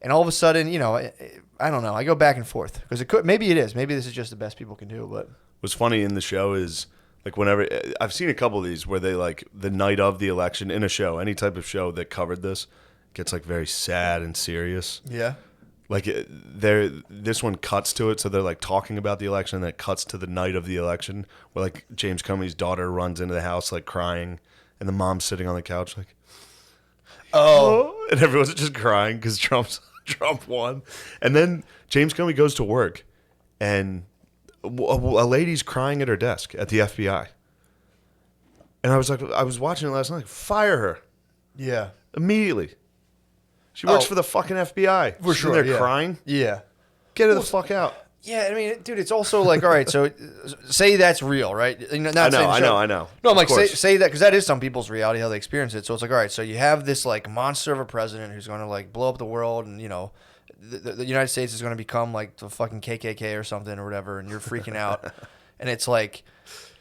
and all of a sudden, I don't know. I go back and forth because maybe it is. Maybe this is just the best people can do. But What's funny in the show is like whenever I've seen a couple of these where they like the night of the election in a show, any type of show that covered this gets like very sad and serious. yeah, Like this one cuts to it, so they're like talking about the election, and then it cuts to the night of the election, where like James Comey's daughter runs into the house like crying, and the mom's sitting on the couch like, oh, and everyone's just crying because Trump won, and then James Comey goes to work, and a lady's crying at her desk at the FBI, and I was watching it last night, fire her yeah, immediately. She works for the fucking FBI. for She's sure. in there Yeah. crying. Yeah. Get her the fuck out. Yeah, I mean, dude, it's also like, all right, so say that's real, right? I know. No, I'm like, Of course. say that, because that is some people's reality, how they experience it. So it's like, all right, so you have this, like, monster of a president who's going to, like, blow up the world, and, the United States is going to become, like, the fucking KKK or something or whatever, and you're freaking out. And it's like,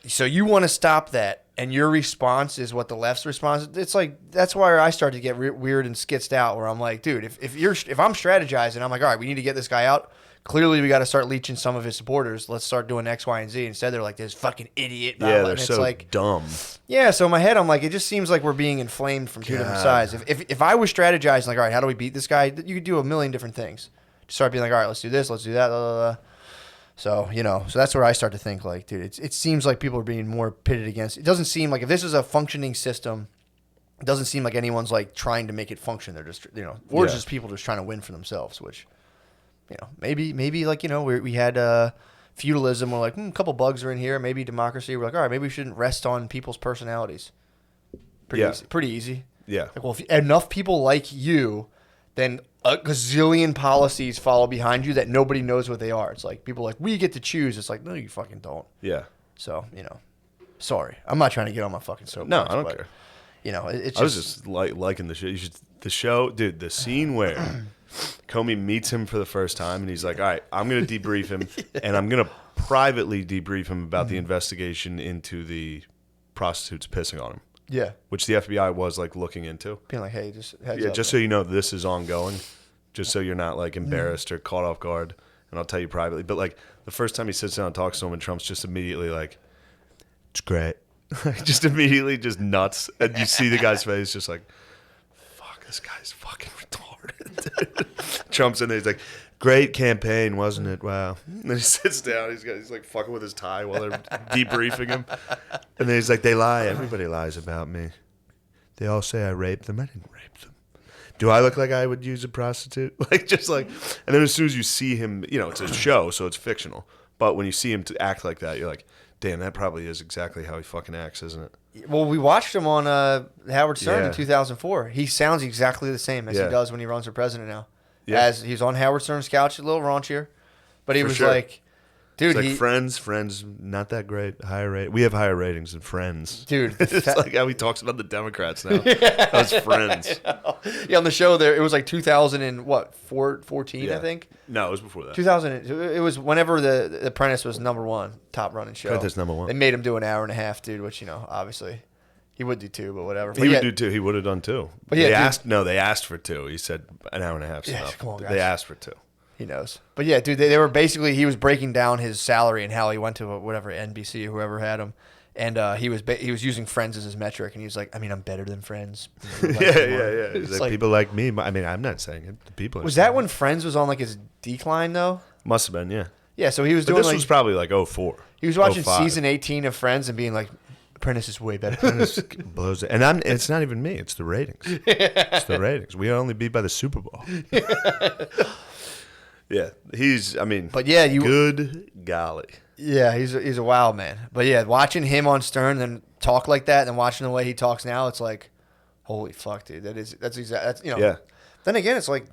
so you want to stop that, and your response is what the left's response is. It's like, that's why I start to get weird and skitzed out, where I'm like, dude, if I'm strategizing, I'm like, all right, we need to get this guy out. Clearly, we got to start leeching some of his supporters. Let's start doing X, Y, and Z. Instead, they're like, this fucking idiot. Yeah, they're and so it's like, dumb. yeah, so in my head, I'm like, it just seems like we're being inflamed from two different sides. If I was strategizing, like, all right, how do we beat this guy? You could do a million different things. Just start being like, all right, let's do this, let's do that, blah, blah, blah. So, so that's where I start to think, like, dude, it seems like people are being more pitted against. It doesn't seem like, if this is a functioning system, it doesn't seem like anyone's, like, trying to make it function. They're just, or it's just people just trying to win for themselves, which, maybe like, we had feudalism. We're like, a couple bugs are in here. Maybe democracy. We're like, all right, maybe we shouldn't rest on people's personalities. Pretty easy. Yeah. Like, well, if enough people like you, then a gazillion policies follow behind you that nobody knows what they are. It's like, people are like, we get to choose. It's like, no, you fucking don't. Yeah. So, sorry. I'm not trying to get on my fucking soapbox. No, I don't care. you know, it's just. I was just liking the show. The show, dude. The scene where Comey meets him for the first time, and he's like, "All right, I'm gonna debrief him, and I'm gonna privately debrief him about the investigation into the prostitutes pissing on him." Yeah. Which the FBI was like looking into. Being like, hey, just heads Yeah, up. just so you know, this is ongoing. Just so you're not like embarrassed or caught off guard. And I'll tell you privately. But like the first time he sits down and talks to him, and Trump's just immediately like, "It's great." Just immediately just nuts. And you see the guy's face just like, fuck, this guy's fucking retarded. Trump's in there, he's like, "Great campaign, wasn't it? Wow." And then he sits down, he's like fucking with his tie while they're debriefing him. And then he's like, "They lie, everybody lies about me. They all say I raped them. I didn't rape them. Do I look like I would use a prostitute?" Like, just like, and then as soon as you see him, you know, it's a show, so it's fictional. But when you see him to act like that, you're like, damn, that probably is exactly how he fucking acts, isn't it? Well, we watched him on Howard Stern Yeah. in 2004. He sounds exactly the same as he does when he runs for president now. Yeah. As he's on Howard Stern's couch, a little raunchier, but he For was sure. like, dude, It's like Friends, not that great. Higher rate. We have higher ratings than Friends. Dude, It's like how he talks about the Democrats now. That was Friends. yeah, on the show there, it was like 2014, I think. No, it was before that. 2000. It was whenever the Apprentice was #1 top running show. Apprentice #1. They made him do an hour and a half, dude. Which, you know, obviously he would do 2, but whatever. He But would do 2. He would have done 2. But yeah, they asked for 2. He said an hour and a half. Yeah, Enough. come on, guys. They asked for 2. He knows. But yeah, dude, they were basically, he was breaking down his salary and how he went to whatever NBC or whoever had him. And he was using Friends as his metric. And he was like, I mean, I'm better than Friends. Yeah. It's He's like- people like me. I mean, I'm not saying it. The people. Was that when Friends was on like his decline though? Must have been, yeah. Yeah, so he was But doing this like, was probably like 04. he was watching 05. season 18 of Friends and being like, Apprentice is way better. This blows it. And it's not even me. It's the ratings. It's the ratings. We only beat by the Super Bowl. Yeah, But yeah, good golly. Yeah, he's a wild man. But yeah, watching him on Stern and talk like that, and then watching the way he talks now, it's like, holy fuck, dude. That's you know. Yeah. Then again, it's like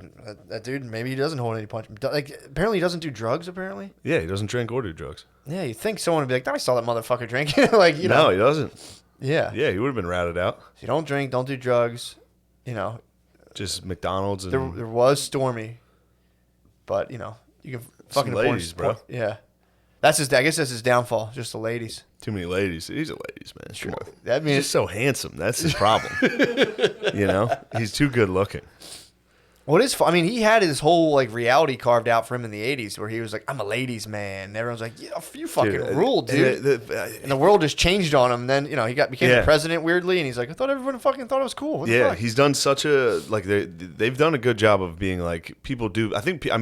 that dude. Maybe he doesn't hold any punch. Like apparently he doesn't do drugs. Apparently. Yeah, he doesn't drink or do drugs. Yeah, you think someone would be like, I saw that motherfucker drinking. Like, you know. No, he doesn't. Yeah. Yeah, he would have been ratted out. So you don't drink, don't do drugs. You know, Just McDonald's and there was Stormy, but you know, you can fucking ladies, bro. Yeah. I guess that's his downfall. Just the ladies. too many ladies. He's a ladies man. Come on. That He's means just so handsome. That's his problem. You know, he's too good looking. what is? I mean, he had his whole like reality carved out for him in the '80s, where he was like, "I'm a ladies man." And everyone's like, "Yeah, you fucking rule, dude." And the world just changed on him. Then you know he became the president weirdly, and he's like, "I thought everyone fucking thought it was cool." What the fuck? He's done such a like they've done a good job of being like people do.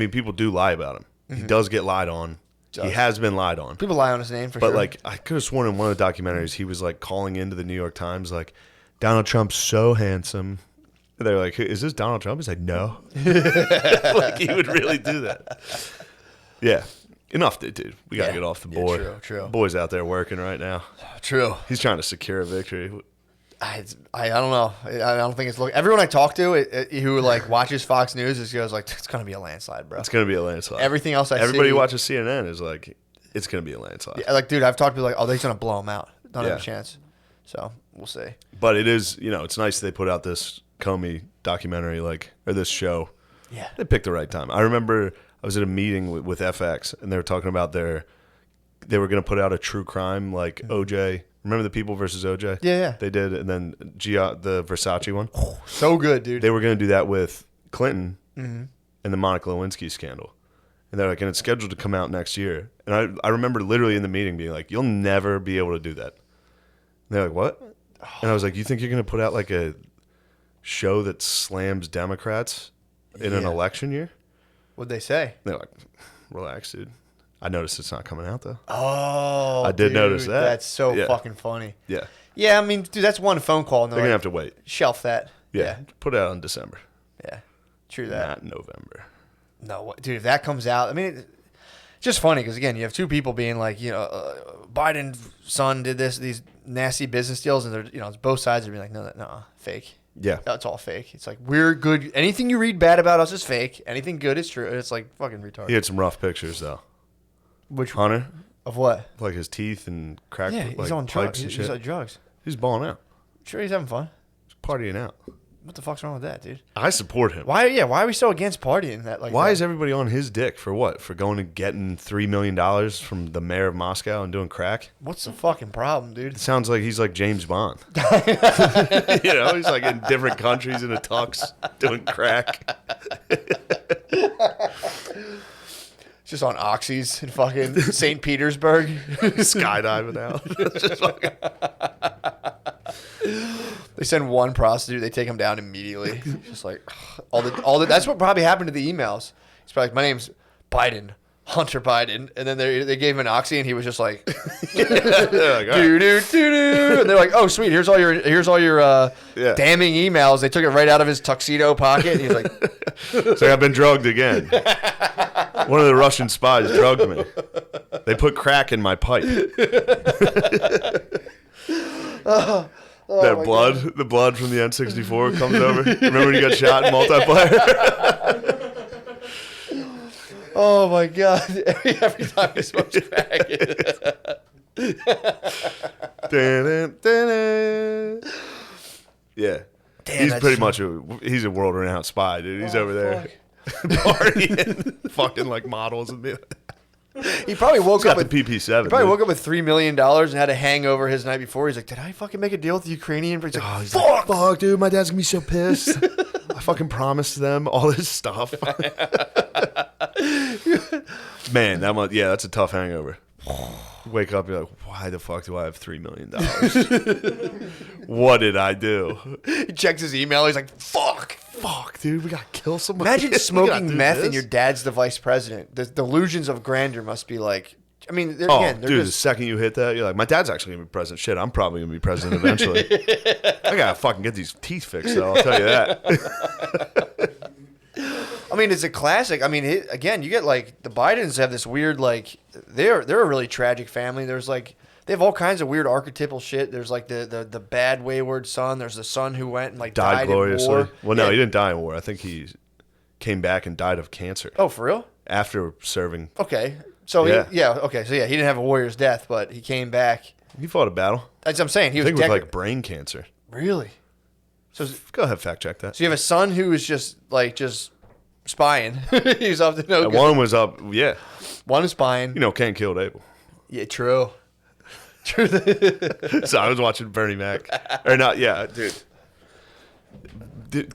People do lie about him. He does get lied on. He has been lied on. People lie on his name for But sure. like I could have sworn in one of the documentaries he was like calling into the New York Times like Donald Trump's so handsome. And they're like, "Is this Donald Trump?" He's like, "No." Like he would really do that. Yeah. Enough, dude. We gotta get off the boy. True. Boy's out there working right now. True. He's trying to secure a victory. I don't know. I don't think it's look. Everyone I talk to who like watches Fox News just goes like, it's gonna be a landslide, bro. It's gonna be a landslide. Everything else Everybody see, watches CNN is like, it's gonna be a landslide. Yeah, like, dude, I've talked to people like, oh, they're gonna blow him out. Don't have Yeah. a chance. So we'll see. But it is, it's nice they put out this Comey documentary, or this show. Yeah. They picked the right time. I remember I was at a meeting with FX, and they were talking about they were going to put out a true crime like OJ. Remember the People versus OJ? Yeah. They did, and then the Versace one. So good, dude. They were going to do that with Clinton and the Monica Lewinsky scandal. And they're like, and it's scheduled to come out next year. And I remember literally in the meeting being like, you'll never be able to do that. And they're like, what? And I was like, you think you're going to put out like a show that slams Democrats in an election year? What'd they say? They're like, relax, dude. I noticed it's not coming out, though. Oh, I did notice that. That's so Yeah. fucking funny. Yeah. Yeah, I mean, dude, that's one phone call. And They're going to have to wait. shelf that. Yeah. Put it out in December. Yeah. True that. Not November. No, dude, if that comes out, I mean, it's just funny because, again, you have two people being like, Biden's son did these nasty business deals, and they're, it's both sides are being like, no, fake. Yeah. That's all fake. It's like, we're good. Anything you read bad about us is fake. Anything good is true. It's like fucking retarded. He had some rough pictures, though. Which Hunter? Of what? Like his teeth and cracked Yeah, he's like, on pipes drugs. and He's shit. on drugs. He's balling out. Sure, he's having fun. partying out. What the fuck's wrong with that, dude? I support him. Why? Yeah, why are we so against partying? Why is everybody on his dick for what? For going and getting $3 million from the mayor of Moscow and doing crack? What's the fucking problem, dude? It sounds like he's like James Bond. He's like in different countries in a tux doing crack. Just on oxys in fucking St. Petersburg, skydiving out. Just fucking... They send one prostitute, they take him down immediately. Just like all the. That's what probably happened to the emails. He's probably like, my name's Biden, Hunter Biden, and then they gave him an oxy, and he was just like, doo doo doo doo, and they're like, oh sweet, here's all your damning emails. They took it right out of his tuxedo pocket, and he's like, it's like I've been drugged again. One of the Russian spies drugged me. They put crack in my pipe. That blood, God. The blood from the N64 comes over. Remember when you got shot in multiplayer? Oh my God! Every time he smokes crack. Yeah, damn, he's pretty much he's a world-renowned spy, dude. He's over there partying, fucking like models and me. He probably woke up with the PP7. He probably woke up with $3 million and had a hangover his night before. He's like, "Did I fucking make a deal with the Ukrainian?" He's like, fuck, dude, my dad's gonna be so pissed. I fucking promised them all this stuff. Man, that's a tough hangover. Wake up, you're like, why the fuck do I have $3 million? What did I do? He checks his email. He's like, fuck, dude, we gotta kill somebody. Imagine smoking meth and your dad's the vice president. The delusions of grandeur must be like, I mean, they're dude, just... the second you hit that, you're like, my dad's actually gonna be president. Shit, I'm probably gonna be president eventually. I gotta fucking get these teeth fixed, though, I'll tell you that. I mean, it's a classic. I mean, again, you get like the Bidens have this weird like they're a really tragic family. There's like they have all kinds of weird archetypal shit. There's like the bad wayward son. There's the son who went and like died gloriously. In war. Well, no, he didn't die in war. I think he came back and died of cancer. Oh, for real? After serving. Okay, so he didn't have a warrior's death, but he came back. He fought a battle. That's what I'm saying. I think with like brain cancer. Really? So go ahead, fact check that. So you have a son who is just spying. He's up to no good. One was up, yeah. One is spying. Cain killed Abel. Yeah, true. So I was watching Bernie Mac. Or not, yeah, dude.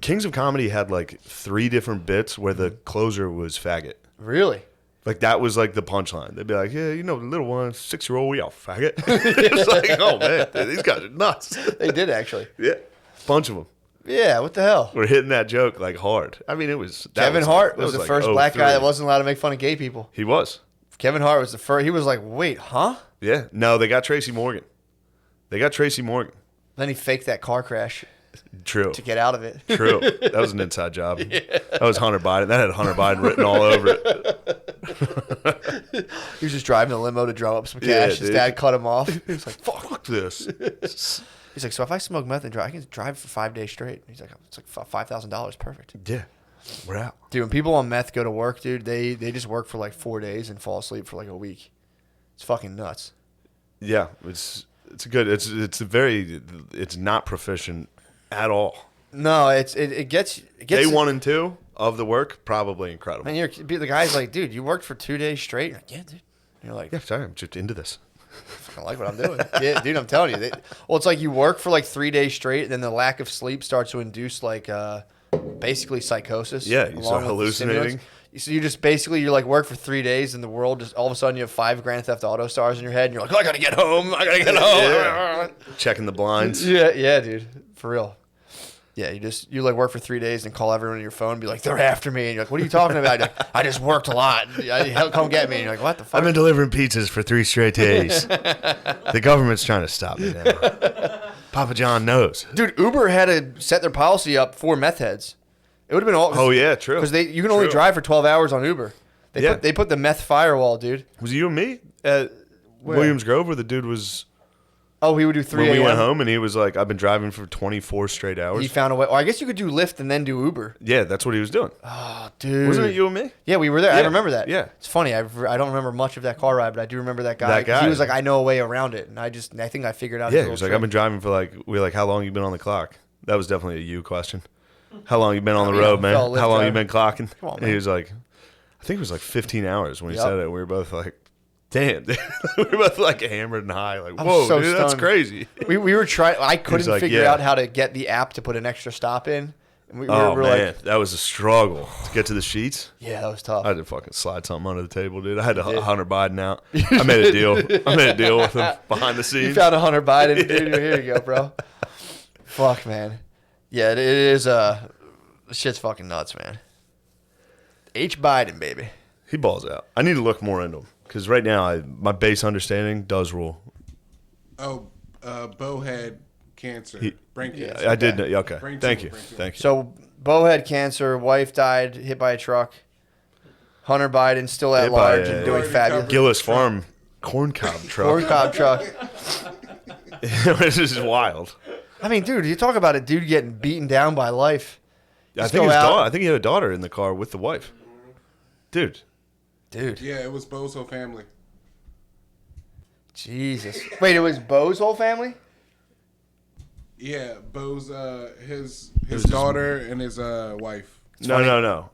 Kings of Comedy had like 3 different bits where the closer was faggot. Really? Like that was like the punchline. They'd be like, yeah, the little one, 6-year-old, we all faggot. It's like, oh man, dude, these guys are nuts. They did actually. Yeah. Bunch of them. Yeah, what the hell? We're hitting that joke like hard. I mean, it was... Kevin Hart was the first black guy that wasn't allowed to make fun of gay people. He was. Kevin Hart was the first. He was like, wait, huh? Yeah. No, they got Tracy Morgan. Then he faked that car crash. True. To get out of it. True. That was an inside job. Yeah. That was Hunter Biden. That had Hunter Biden written all over it. He was just driving a limo to drum up some cash. His dad cut him off. He was like, fuck this. He's like, so if I smoke meth and drive, I can drive for 5 days straight. He's like, it's like $5,000. Perfect. Yeah. We're out. Dude, when people on meth go to work, dude, they just work for like 4 days and fall asleep for like a week. It's fucking nuts. Yeah. It's not proficient at all. No, it gets Day 1 and 2 of the work, probably incredible. And the guy's like, dude, you worked for 2 days straight? You're like, yeah, dude. And you're like, yeah, sorry, I'm just into this. I like what I'm doing. Yeah, dude, I'm telling you. It's like you work for like 3 days straight, and then the lack of sleep starts to induce like basically psychosis. Yeah, you start hallucinating. So you're like work for 3 days, and the world just all of a sudden you have 5 Grand Theft Auto stars in your head, and you're like, oh, I gotta get home. Yeah. Checking the blinds. Yeah, dude, for real. Yeah, you like work for 3 days and call everyone on your phone and be like, they're after me. And you're like, what are you talking about? Like, I just worked a lot. Come get me. And you're like, what the fuck? I've been delivering pizzas for 3 straight days. The government's trying to stop me now. Papa John knows. Dude, Uber had to set their policy up for meth heads. It would have been all. Oh, yeah, true. Because you can only drive for 12 hours on Uber. They put the meth firewall, dude. Was it you and me at Williams Grove where the dude was... Oh, he would do 3 a.m.? When we went home and he was like, I've been driving for 24 straight hours. He found a way. Or I guess you could do Lyft and then do Uber. Yeah, that's what he was doing. Oh, dude. Wasn't it you and me? Yeah, we were there. Yeah. I remember that. Yeah. It's funny. I don't remember much of that car ride, but I do remember that guy. He was like, I know a way around it. And I think I figured out. Yeah, he was like, I've been driving for we were like, how long you been on the clock? That was definitely a you question. How long you been on the Yeah, road, man? fellow Lyft How long you driver. been clocking? Come on, And man. he was like, I think it was like 15 hours when he Yep. said it. We were both like, damn, dude. We were both like hammered and high. Like, I'm whoa, so dude, that's stunned. crazy. We were trying. I couldn't like, figure yeah. out how to get the app to put an extra stop in. And we Oh, were man. like, That was a struggle to get to the sheets. yeah, that was tough. I had to fucking slide something under the table, dude. I had to did. Hunter Biden out. I made a deal. with him behind the scenes. You found a Hunter Biden, dude. Here you go, bro. Fuck, man. Yeah, it is. Shit's fucking nuts, man. H. Biden, baby. He balls out. I need to look more into him because right now my base understanding does rule. Oh, Bo had cancer, brain Yeah, cancer. I did. Okay. Brain Thank tumor, you. brain tumor. Thank you. So, Bo had cancer. Wife died, hit by a truck. Hunter Biden still at Hit by large a- and doing Already fabulous. covered. Gillis Farm corn cob truck. Corn cob truck. This is wild. I mean, dude, you talk about a dude getting beaten down by life. I Just think go his out- daughter. I think he had a daughter in the car with the wife. Dude, Dude, Yeah, it was Bo's whole family. Jesus. Wait, it was Bo's whole family? Yeah, Bo's his was his- daughter and his wife. no.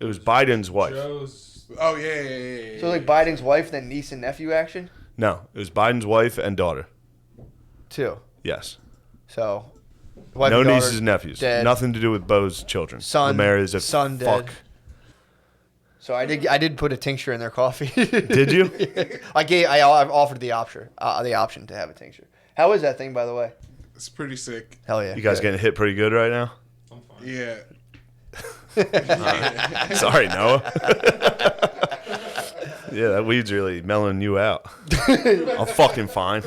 It was Biden's wife. Oh yeah. So like Biden's wife, then niece and nephew action? No, it was Biden's wife and daughter. Two. Yes. So, wife No and daughter nieces and nephews. dead. Nothing to do with Bo's children. Son- Lemaire is a son fuck. dead. So I did put a tincture in their coffee. Did you? I offered the option to have a tincture. How is that thing, by the way? It's pretty sick. Hell yeah. You guys getting hit pretty good right now? Yeah. Sorry, Noah. Yeah, that weed's really mellowing you out. I'm fucking fine.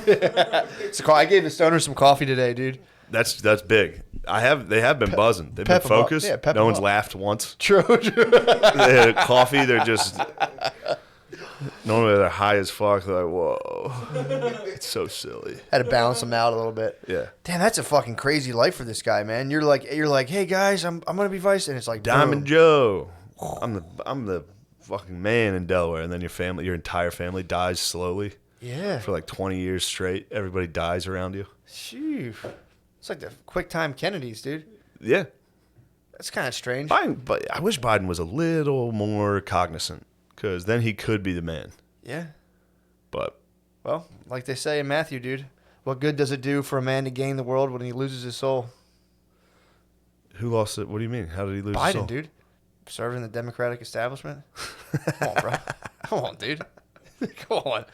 So I gave the stoner some coffee today, dude. That's big. They have been buzzing. They've been pep 'em up. focused. Yeah, pep no 'em one's up. laughed once. True. They had coffee. They're just normally they're high as fuck. They're like, whoa, it's so silly. Had to balance them out a little bit. Yeah. Damn, that's a fucking crazy life for this guy, man. You're like, hey guys, I'm gonna be vice, and it's like Diamond boom. Joe. I'm the fucking man in Delaware, and then your entire family dies slowly Yeah. for like 20 years straight. Everybody dies around you. Shoo. It's like the quick time Kennedys, dude. Yeah. That's kind of strange. But I wish Biden was a little more cognizant, because then he could be the man. Yeah. But Well, like they say in Matthew, dude, what good does it do for a man to gain the world when he loses his soul? who lost it? What do you mean? How did he lose his soul? Biden, dude. Serving the Democratic establishment? Come on, bro. Come on, dude. Come on.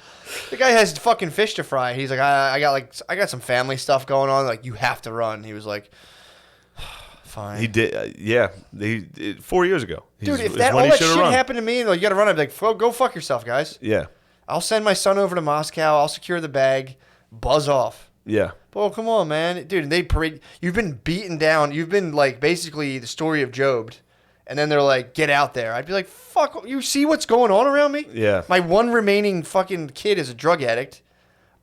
The guy has fucking fish to fry. He's like, I got some family stuff going on. Like, you have to run. He was like, fine. He did, yeah. 4 years ago. Dude, if is all when he that should've shit run. happened to me, like, you got to run, I'd be like, go fuck yourself, guys. Yeah, I'll send my son over to Moscow. I'll secure the bag. Buzz off. yeah. Well, come on, man. Dude, they parade. You've been beaten down. You've been, like, basically the story of Job. And then they're like, get out there. I'd be like, fuck, you see what's going on around me? Yeah. My one remaining fucking kid is a drug addict.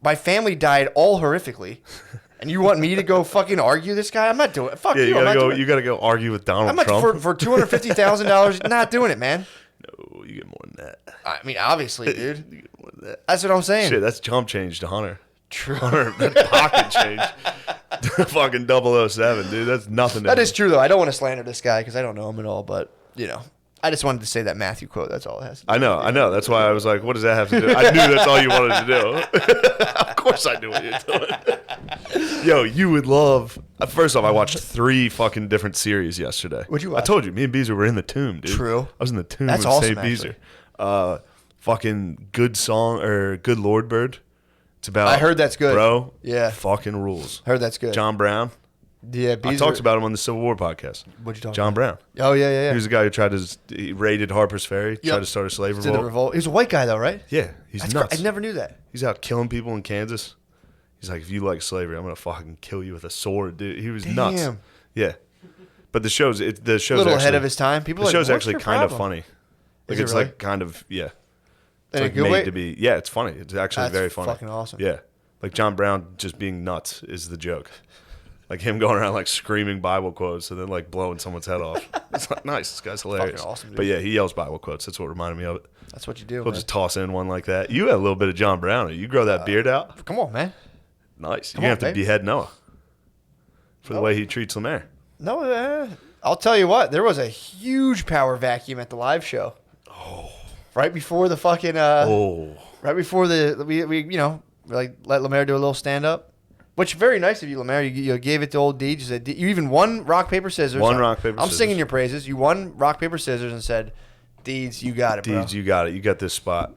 My family died all horrifically. And you want me to go fucking argue this guy? I'm not doing it. Fuck Yeah, you. I'm not doing it. you gotta go argue with Donald I'm not Trump. for $250,000. Not doing it, man. No, you get more than that. I mean, obviously, dude. You get more than that. That's what I'm saying. Shit, that's chump change to Hunter. True. Hunter, that pocket change. Fucking 007, dude. That's nothing to That him. is true, though. I don't want to slander this guy because I don't know him at all. But, you know, I just wanted to say that Matthew quote. That's all it has. I know. That's why I was like, what does that have to do? I knew that's all you wanted to do. Of course I knew what you're doing. Yo, you would love... First off, I watched 3 fucking different series yesterday. What'd you I watch? told you, me and Beezer were in the tomb, dude. True. I was in the tomb That's with awesome, St. Beezer. Fucking Good Song, or Good Lord Bird. It's about... I heard that's good. Bro, Yeah. fucking rules. Heard that's good. John Brown. Yeah, I Beezer. talked about him on the Civil War podcast. What'd you talk John Brown. about? Oh, yeah. He was the guy who he raided Harper's Ferry, tried to start a slave Did the revolt. revolt. He was a white guy, though, right? Yeah, he's That's nuts. I never knew that. He's out killing people in Kansas. He's like, if you like slavery, I'm gonna fucking kill you with a sword, dude. He was nuts. Damn. Yeah, but the show's A little ahead of his time. People The are like, show's "What's actually your kind of problem?" funny. Like Is it it's really? like kind of yeah. It's In a like good made way? to be. Yeah, it's funny. It's actually That's very funny. fucking awesome. Yeah, like John Brown just being nuts is the joke. Like him going around like screaming Bible quotes and then like blowing someone's head off. It's like nice. This guy's hilarious. Fucking awesome, dude. But yeah, he yells Bible quotes. That's what reminded me of it. That's what you do, He'll man. just toss in one like that. You have a little bit of John Brown. You grow that beard out. Come on, man. Nice. You're Come gonna on, have to baby. behead Noah. for the way he treats Lemaire. No, I'll tell you what. There was a huge power vacuum at the live show. Oh. Right before the fucking. Right before we let Lemaire do a little stand up. Which very nice of you, Lemaire. You gave it to old Deej. You said you even won rock paper scissors. Rock paper. I'm singing your praises. You won rock paper scissors and said, "Deeds, you got it, bro. Deeds, you got it. You got this spot."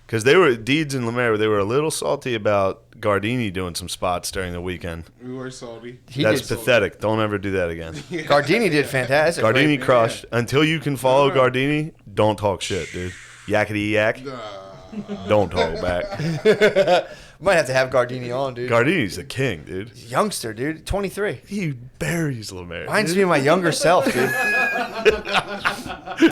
Because Deeds and Lemaire, they were a little salty about Gardini doing some spots during the weekend. We were salty. That's pathetic. Don't ever do that again. Gardini did fantastic. Gardini crushed. Yeah. Until you can follow Gardini, don't talk shit, dude. Yakety yak. Don't talk back. Might have to have Gardini on, dude. Gardini's the king, dude. He's a youngster, dude. 23. He buries Lemaire. Reminds me of my younger self, dude.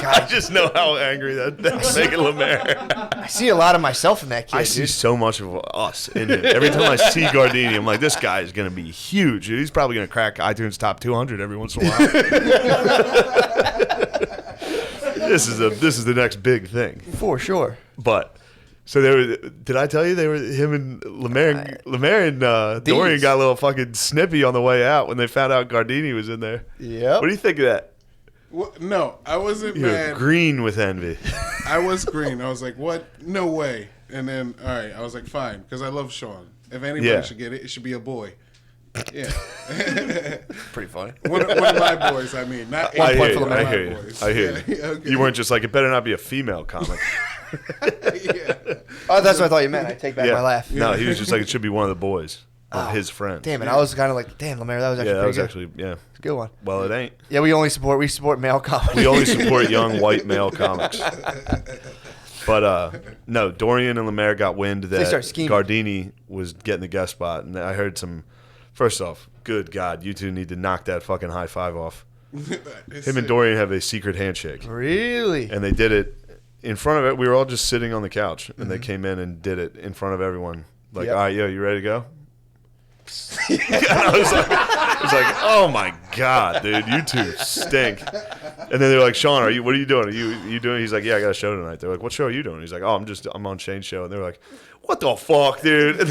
I just know how angry that's making Lemaire. I see a lot of myself in that kid, I dude. see so much of us in him. Every time I see Gardini, I'm like, this guy is going to be huge. Dude. He's probably going to crack iTunes top 200 every once in a while. This is the next big thing. For sure. But... So did I tell you him and Lemaire and Dorian got a little fucking snippy on the way out when they found out Gardini was in there. Yep. What do you think of that? Well, no, I wasn't You're mad. green with envy. I was green. I was like, what? No way. And then, all right, I was like, fine, because I love Sean. If anybody should get it, it should be a boy. Yeah. Pretty funny. One of my boys, I mean. Not I one hear for you. I my hear you. boys. I hear you. Okay. You weren't just like, it better not be a female comic. Yeah. Oh, that's what I thought you meant. I take back my laugh. No, he was just like, it should be one of the boys of his friends. Damn it. I was kind of like, damn, Lemaire, that was actually pretty good. It's a good one. Well, it ain't. Yeah, we support male comedy. We only support young white male comics. But no, Dorian and Lemaire got wind that Gardini was getting the guest spot, and I heard some. First off, good God, you two need to knock that fucking high five off. Him and Dorian have a secret handshake. Really? And they did it in front of it. We were all just sitting on the couch, and they came in and did it in front of everyone. Like, all right, yo, you ready to go? I was like, oh my God, dude, you two stink. And then they're like, Sean, what are you doing? Are you doing? He's like, yeah, I got a show tonight. They're like, what show are you doing? He's like, oh, I'm on Shane's show. And they're like, what the fuck, dude? And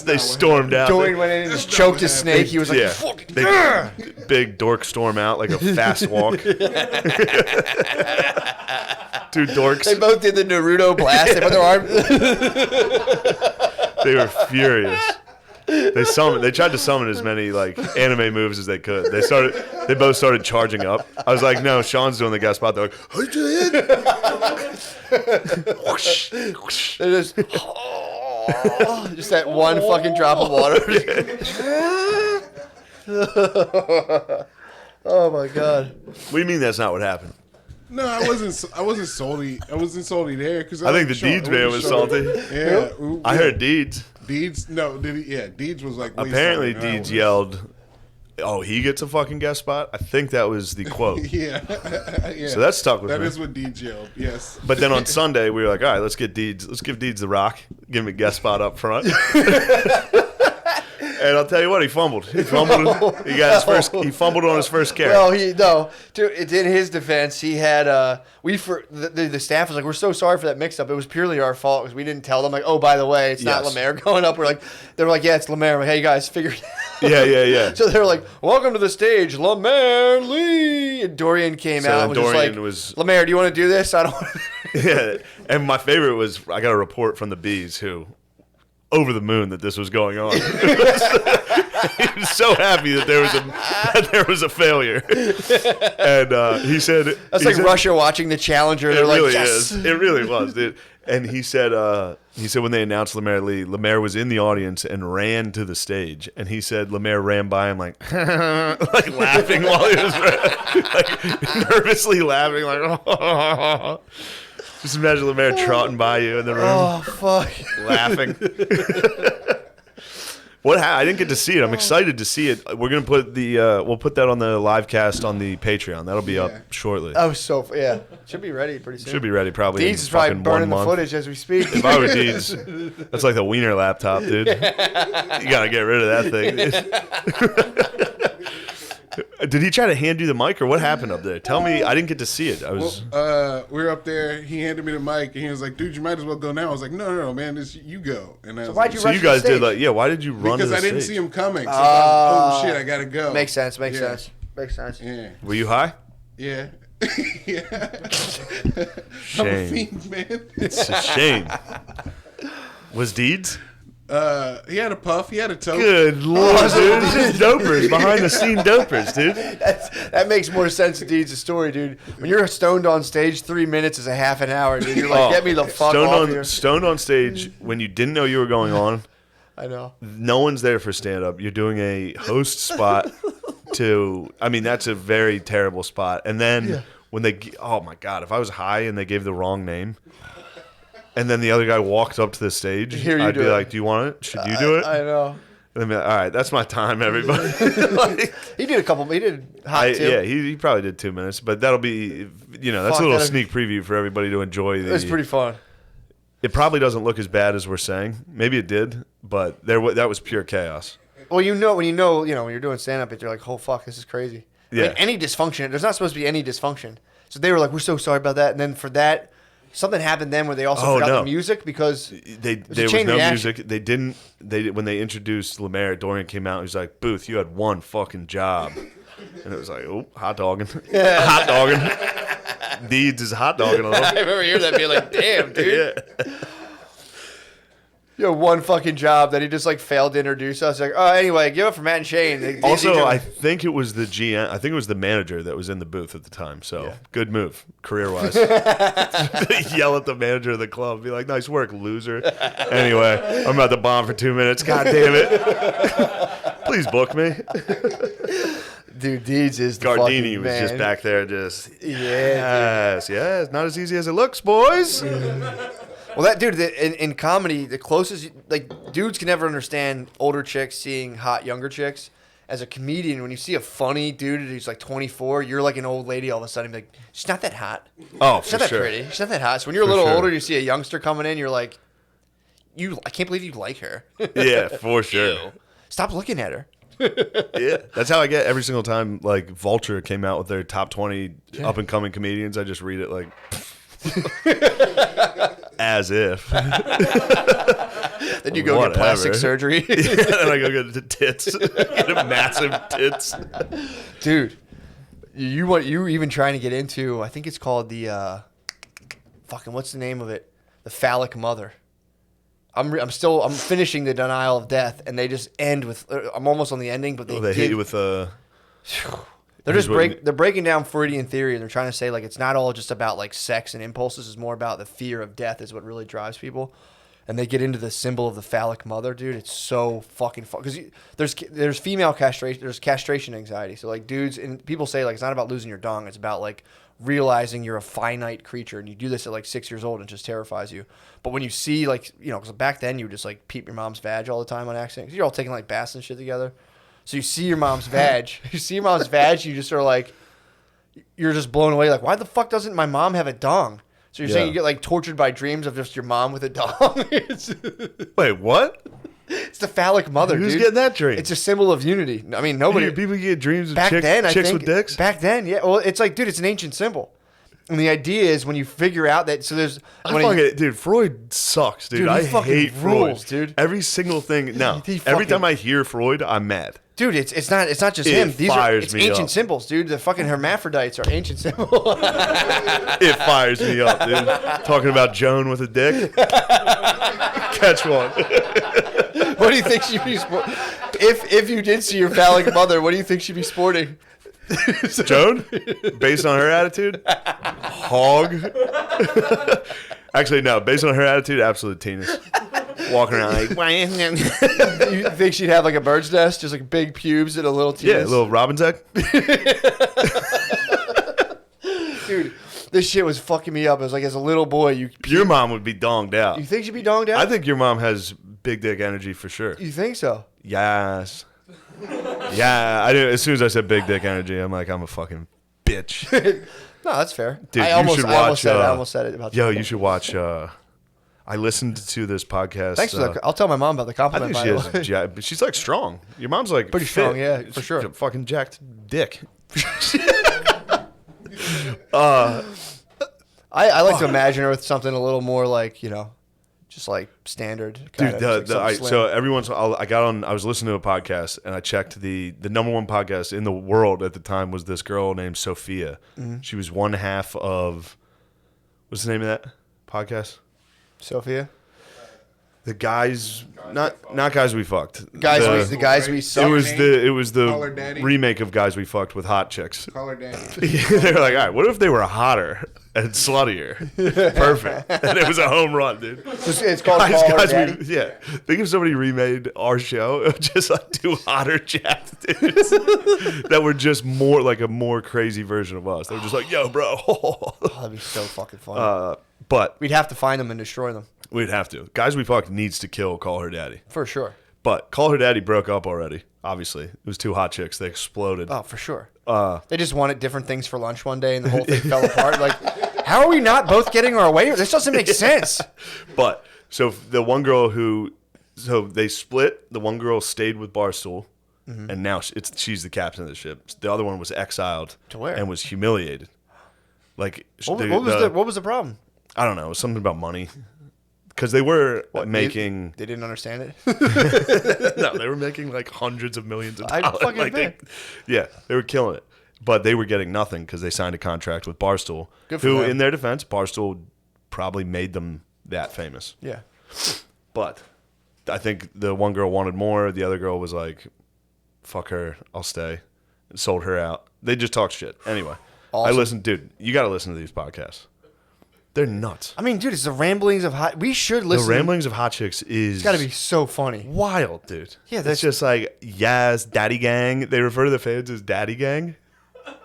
they stormed out. Dorian went in and just choked his snake. He was like, fucking big dork storm out like a fast walk. Two dorks. They both did the Naruto blast. They put their arm. They were furious. They tried to summon as many like anime moves as they could. They both started charging up. I was like, no, Sean's doing the guest spot. They're like, whoosh, whoosh. They just that one fucking drop of water. Oh my God. What do you mean that's not what happened? No, I wasn't salty. I wasn't salty there because I think the Deeds man was salty. Yeah, I heard Deeds. Deeds, no, did he? Yeah, Deeds was like. Apparently, Deeds yelled, "Oh, he gets a fucking guest spot." I think that was the quote. Yeah. So that stuck with me. That is what Deeds yelled. Yes. But then on Sunday, we were like, "All right, let's get Deeds. Let's give Deeds the rock. Give him a guest spot up front." And I'll tell you what, he fumbled. He fumbled. He got his first. He fumbled on his first carry. No. Dude, it's in his defense. He had the staff was like, we're so sorry for that mix-up. It was purely our fault because we didn't tell them. Like, oh, by the way, it's not Lemaire going up. They were like, yeah, it's Lemaire. I'm like, hey, you guys, figure it out. Yeah. So they were like, welcome to the stage, Lemaire Lee. And Dorian came out. And Dorian was like, Lemaire, do you want to do this? I don't want to. Yeah. And my favorite was I got a report from the Bees who. Over the moon that this was going on. He was so happy that there was a failure. And he said that's like Russia watching the Challenger. They're like, yes. It really was, dude. And he said when they announced Lemaire Lee, Lemaire was in the audience and ran to the stage. And he said Lemaire ran by him like like laughing while he was like nervously laughing like Just imagine Lemaire trotting by you in the room. Oh, fuck. Laughing. I didn't get to see it. I'm excited to see it. We're going to put we'll put that on the live cast on the Patreon. That'll be up shortly. Oh, should be ready pretty soon. Should be ready probably Deeds is probably burning the footage as we speak. If I were Deeds, that's like the Wiener laptop, dude. You got to get rid of that thing. Did he try to hand you the mic, or what happened up there? Tell me. I didn't get to see it. I was. We were up there. He handed me the mic, and he was like, "Dude, you might as well go now." I was like, "No, man, you go." And I was why'd like, you rush you guys the did stage? like, why did you run? because to the I didn't stage? see him coming. So I was like, oh shit, I gotta go. Makes sense. Makes Yeah. sense. Makes sense. Yeah. Were you high? Yeah. Yeah. I'm a Shame. fiend, man. It's a shame. Was Deeds? He had a puff. He had a toke. Good lord, dude. This is dopers, behind the scene dopers, dude. That makes more sense to Deeds' story, dude. When you're stoned on stage, 3 minutes is a half an hour, dude. You're like, get me the fuck off here. Stoned on stage when you didn't know you were going on. I know. No one's there for stand up. You're doing a host spot that's a very terrible spot. And then when oh my God, if I was high and they gave the wrong name, and then the other guy walked up to the stage, I'd be like, do you want it? Should you do it? I know. And I'd be like, all right, that's my time, everybody. He did hot too. Yeah, he probably did 2 minutes, but that'll be, that's a little sneak preview for everybody to enjoy. It was pretty fun. It probably doesn't look as bad as we're saying. Maybe it did, but that was pure chaos. Well, when you're doing stand up, you're like, oh fuck, this is crazy. Yeah. I mean, any dysfunction, there's not supposed to be any dysfunction. So they were like, we're so sorry about that. And then for that, something happened then where they also forgot the music because there was no music. They didn't. When they introduced Lemaire, Dorian came out. He was like, "Booth, you had one fucking job," and it was like, "Oh, hot dogging, hot dogging." Deeds is hot dogging a little. I remember hearing that being like, "Damn, dude." Yeah. You know, one fucking job that he just like failed to introduce us. Like, oh, anyway, give it for Matt and Shane. Also, I think it was the GM. I think it was the manager that was in the booth at the time. So good move, career-wise. Yell at the manager of the club, be like, "Nice work, loser." Anyway, I'm about to bomb for 2 minutes. God damn it! Please book me. Dude, Deeds is the Gardini fucking was just man. back there, just Yeah. yes, not as easy as it looks, boys. Well, that dude, in comedy, the closest, like, dudes can never understand older chicks seeing hot younger chicks. As a comedian, when you see a funny dude who's like 24, you're like an old lady all of a sudden. You're like, she's not that hot. Oh, She's for not that sure. pretty. She's not that hot. So when you're a little older, you see a youngster coming in, you're like, I can't believe you like her. Yeah, for sure. Stop looking at her. Yeah, that's how I get every single time. Like Vulture came out with their top 20 up and coming comedians. I just read it like as if. Then you go get plastic surgery. And I go get the tits, get a massive tits. Dude, you even trying to get into? I think it's called the fucking what's the name of it? The phallic mother. I'm finishing the denial of death, and they just end with. I'm almost on the ending, but they hit you with a. They're just they're breaking down Freudian theory, and they're trying to say like it's not all just about like sex and impulses. It's more about the fear of death is what really drives people. And they get into the symbol of the phallic mother, dude. It's so fucking fun because there's female castration, there's castration anxiety. So like dudes and people say like it's not about losing your dong, it's about like realizing you're a finite creature, and you do this at like 6 years old, and it just terrifies you. But when you see like because back then you would just like peep your mom's vag all the time on accident because you're all taking like baths and shit together. So you see your mom's vag, you just are like you're just blown away. Like why the fuck doesn't my mom have a dong? So you're saying you get like tortured by dreams of just your mom with a dong? Wait, what? It's the phallic mother, Who's dude. getting that dream? It's a symbol of unity. I mean, nobody. People get dreams of Back then, I chicks think, with dicks? Back then, yeah. Well, it's like, dude, it's an ancient symbol. And the idea is when you figure out that, so there's. Dude, Freud sucks, dude. Dude, he I fucking hate rules, Freud. dude. Every single thing. No. He Every fucking- time I hear Freud, I'm mad. Dude, it's not just It him. These fires it's me ancient up. symbols, dude. The fucking hermaphrodites are ancient symbols. It fires me up, dude. Talking about Joan with a dick. Catch one. What do you think she'd be sporting? If you did see your phallic mother, what do you think she'd be sporting? Joan, based on her attitude, hog. Actually, no. Based on her attitude, absolute penis. Walking around like, You think she'd have like a bird's nest, just like big pubes and a little yeah, penis? little robin's egg. Dude, this shit was fucking me up. It was like as a little boy, Your mom would be donged out. you think she'd be donged out? I think your mom has big dick energy for sure. You think so? Yes. Yeah, I do. As soon as I said big dick energy, I'm like, I'm a fucking bitch. No, that's fair. Dude, I you almost, should I almost watch, said it. I almost said it about Yo, that. you should watch. I listened to this podcast. Thanks for that. I'll tell my mom about the I compliment. think she is. She's like strong. Your mom's like Pretty fit. strong, yeah, for sure. Fucking jacked dick. I like to imagine her with something a little more like, just like standard. Dude, so every once in a while, I was listening to a podcast and I checked the number one podcast in the world at the time was this girl named Sophia. Mm-hmm. She was one half of, what's the name of that podcast? Sophia? The guys, not Guys We Fucked. The guys we sucked. It was Call Her the Daddy? remake of Guys We Fucked with hot chicks. Call her daddy. They were like, all right, what if they were hotter and sluttier? Perfect. And it was a home run, dude. It's called Call Her Daddy? Yeah. Think if somebody remade our show, it would just like two hotter jacked dudes that were just more like a more crazy version of us. They were just like, yo, bro. Oh, that'd be so fucking funny. But We'd have to find them and destroy them. we'd have to. Guys We Fucked needs to kill Call Her Daddy. For sure. But Call Her Daddy broke up already, obviously. It was two hot chicks. They exploded. Oh, for sure. They just wanted different things for lunch one day and the whole thing fell apart. Like, how are we not both getting our way? This doesn't make sense. But, so the one girl so they split. The one girl stayed with Barstool. Mm-hmm. And now she's the captain of the ship. The other one was exiled. To where? And was humiliated. Like, What was the problem? I don't know. It was something about money. Because they were making... They didn't understand it? No, they were making like hundreds of millions of I dollars. fucking Like, bet. they were killing it. But they were getting nothing because they signed a contract with Barstool. Good for who, them. in their defense, Barstool probably made them that famous. Yeah. But I think the one girl wanted more. The other girl was like, fuck her, I'll stay. And sold her out. They just talk shit. Anyway, Awesome. Dude, you got to listen to these podcasts. They're nuts. I mean, dude, it's the ramblings of hot... We should listen. The ramblings of hot chicks is... It's got to be so funny. wild, dude. Yeah, that's just like, yes, daddy gang. They refer to the fans as daddy gang.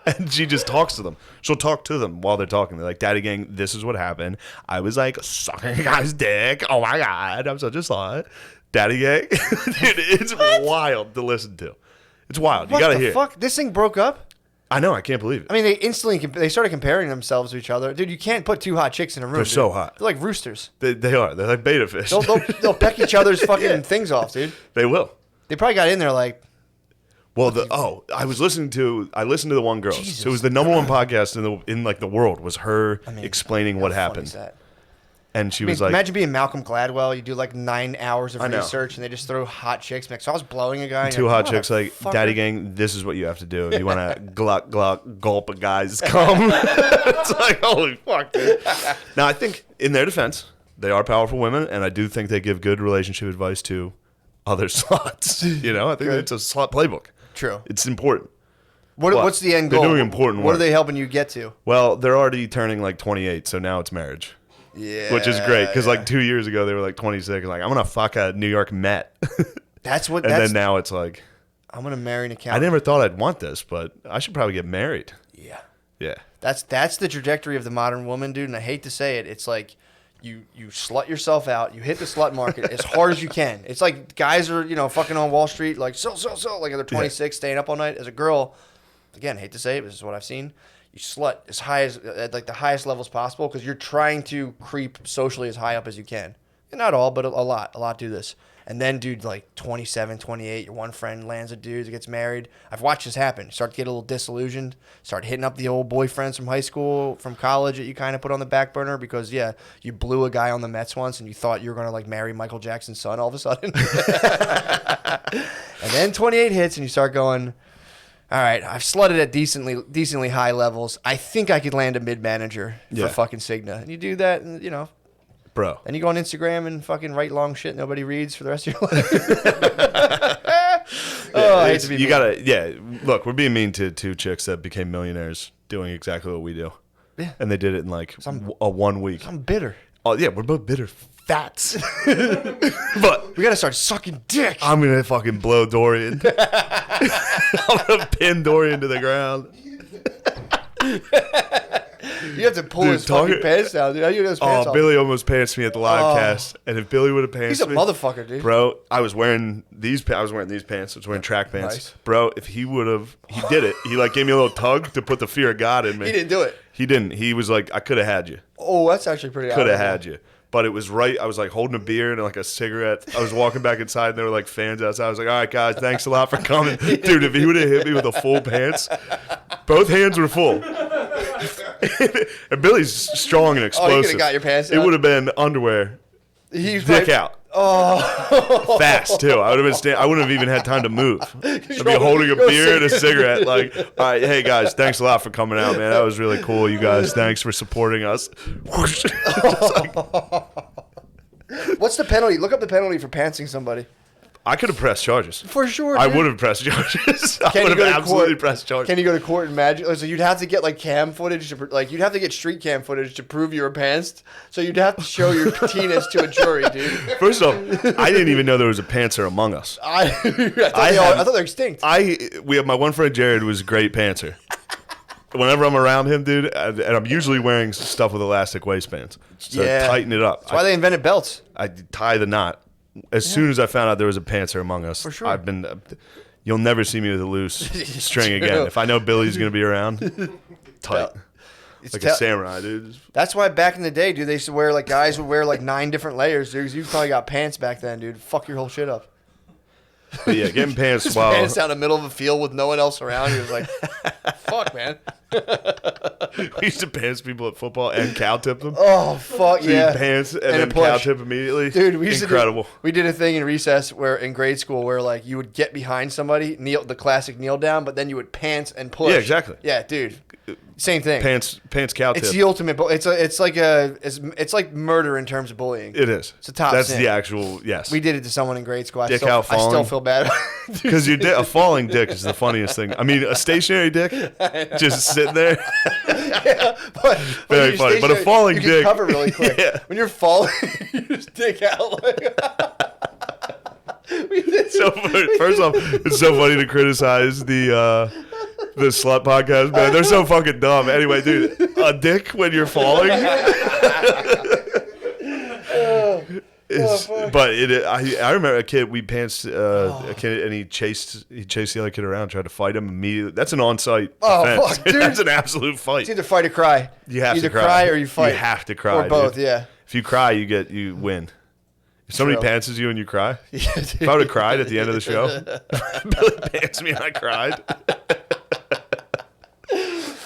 And she just talks to them. She'll talk to them while they're talking. They're like, daddy gang, this is what happened. I was like sucking a guy's dick. Oh my God, I'm such a slut. Daddy gang. Dude, it's wild to listen to. It's wild. You What got to the hear. fuck? This thing broke up? I know. I can't believe it. I mean, they started comparing themselves to each other. Dude, you can't put two hot chicks in a room. They're dude. so hot. They're like roosters. They are. They're like beta fish. They'll peck each other's fucking things off, dude. They will. They probably got in there like... Well, I listened to the one girl. Jesus. So it was the number one podcast in the world was her mean, explaining what how funny happened. is that? And she I mean, was like, imagine being Malcolm Gladwell. You do like 9 hours of I know. research, and they just throw hot chicks. Like, so I was blowing a guy. and two you're hot like, chicks like, "Motherfucker." daddy gang, this is what you have to do. You want to gluck, gulp a guy's cum. It's like, holy fuck, dude. Now, I think, in their defense, they are powerful women, and I do think they give good relationship advice to other sluts. I think it's a slut playbook. True. It's important. What's the end goal? They're doing important What work. are they helping you get to? Well, they're already turning like 28, so now it's marriage. Yeah. Which is great, because like 2 years ago, they were like 26. Like, I'm going to fuck a New York Met. That's what. And then now it's like, I'm gonna marry an I accountant. never thought I'd want this, but I should probably get married. Yeah. Yeah. That's the trajectory of the modern woman, dude. And I hate to say it, it's like you slut yourself out. You hit the slut market as hard as you can. It's like guys are fucking on Wall Street like so like they're 26 staying up all night. As a girl, again, hate to say it, but this is what I've seen. You slut as high as at like the highest levels possible because you're trying to creep socially as high up as you can. And not all, but a lot do this. And then, dude, like 27, 28, your one friend lands a dude that gets married. I've watched this happen. You start to get a little disillusioned. Start hitting up the old boyfriends from high school, from college that you kind of put on the back burner because, yeah, you blew a guy on the Mets once and you thought you were going to, like, marry Michael Jackson's son all of a sudden. And then 28 hits and you start going, all right, I've slutted at decently high levels. I think I could land a mid-manager for fucking Cigna. And you do that and, Bro. then you go on Instagram and fucking write long shit nobody reads for the rest of your life. I hate to be mean. Look, we're being mean to two chicks that became millionaires doing exactly what we do. Yeah. And they did it in like a 1 week. I'm bitter. Oh, yeah, we're both bitter fats. But We gotta start sucking dick. I'm going to fucking blow Dorian. I'm going to pin Dorian to the ground. You have to pull his fucking pants down, dude. How you get his pants off? Billy almost pants me at the live cast. And if Billy would have pants He's a me, motherfucker, dude. bro, I was wearing these pants. I was wearing track pants. Nice. Bro, if he would have, he did it. He like gave me a little tug to put the fear of God in me. He didn't do it. He didn't. He was like, I could have had you. Oh, that's actually pretty. Could have had you. But it was right. I was like holding a beer and like a cigarette. I was walking back inside and there were like fans outside. I was like, all right, guys, thanks a lot for coming. Dude, if he would have hit me with a full pants, Both hands were full. And Billy's strong and Oh, explosive. you could have got your pants It out. would have been underwear, He's dick like, out. Oh, fast too. I would have been. I wouldn't have even had time to move. I'd be holding a beer and a cigarette. Like, all right, hey guys, thanks a lot for coming out, man. That was really cool. You guys, thanks for supporting us. Whoosh. what's the penalty? Look up the penalty for pantsing somebody. I could have pressed charges. For sure, I dude. would have pressed charges. I Can would you go have to absolutely court? pressed charges. Can you go to court and magic? So you'd have to get like cam footage to like you'd have to get street cam footage to prove you were pantsed. So you'd have to show your penis to a jury, dude. First off, I didn't even know there was a pantser among us. I thought they were extinct. We have my one friend Jared was a great pantser. Whenever I'm around him, dude, and I'm usually wearing stuff with elastic waistbands, so Yeah. tighten it up. That's why they invented belts. I tie the knot. As soon as I found out there was a pantser among us, For sure. I've been. You'll never see me with a loose string True. again. If I know Billy's gonna be around, tight, It's like a samurai, dude. That's why back in the day, dude, they used to wear like guys would wear like 9 different layers, dude. 'Cause you probably got pants back then, dude. Fuck your whole shit up. But yeah, getting pants Just while pants down the middle of a field with no one else around. He was like, "Fuck, man." we used to pants people at football and cow tip them. Oh fuck So yeah. you pants and a then cow push. tip immediately. Dude, we used incredible. we did a thing in recess where in grade school where like you would get behind somebody, kneel the classic kneel down, but then you would pants and push. Yeah, exactly. Yeah, dude. Same thing. Pants cow tip. It's the ultimate. It's like murder in terms of bullying. It is. It's a top That's sin. the actual yes. We did it to someone in grade school. Dick I out still falling. feel bad. Because a falling dick is the funniest thing. I mean, a stationary dick, just sitting there. but Very when funny. you're But a stationary, falling you dick. can cover really quick. Yeah. When you're falling, you just dick out. Like, So first off, it's so funny to criticize the Slut podcast, man. They're so fucking dumb. Anyway, dude, a dick when you're falling. I remember a kid. We pantsed a kid, and he chased the other kid around, tried to fight him immediately. That's an on-site offense. Fuck, dude. That's an absolute fight. it's either fight or cry. You have either to cry. or you fight. You have to cry, or both. dude. Yeah. If you cry, you win. If somebody True. pantses you and you cry, Yeah, if I would have cried at the end of the show, Billy pants me and I cried.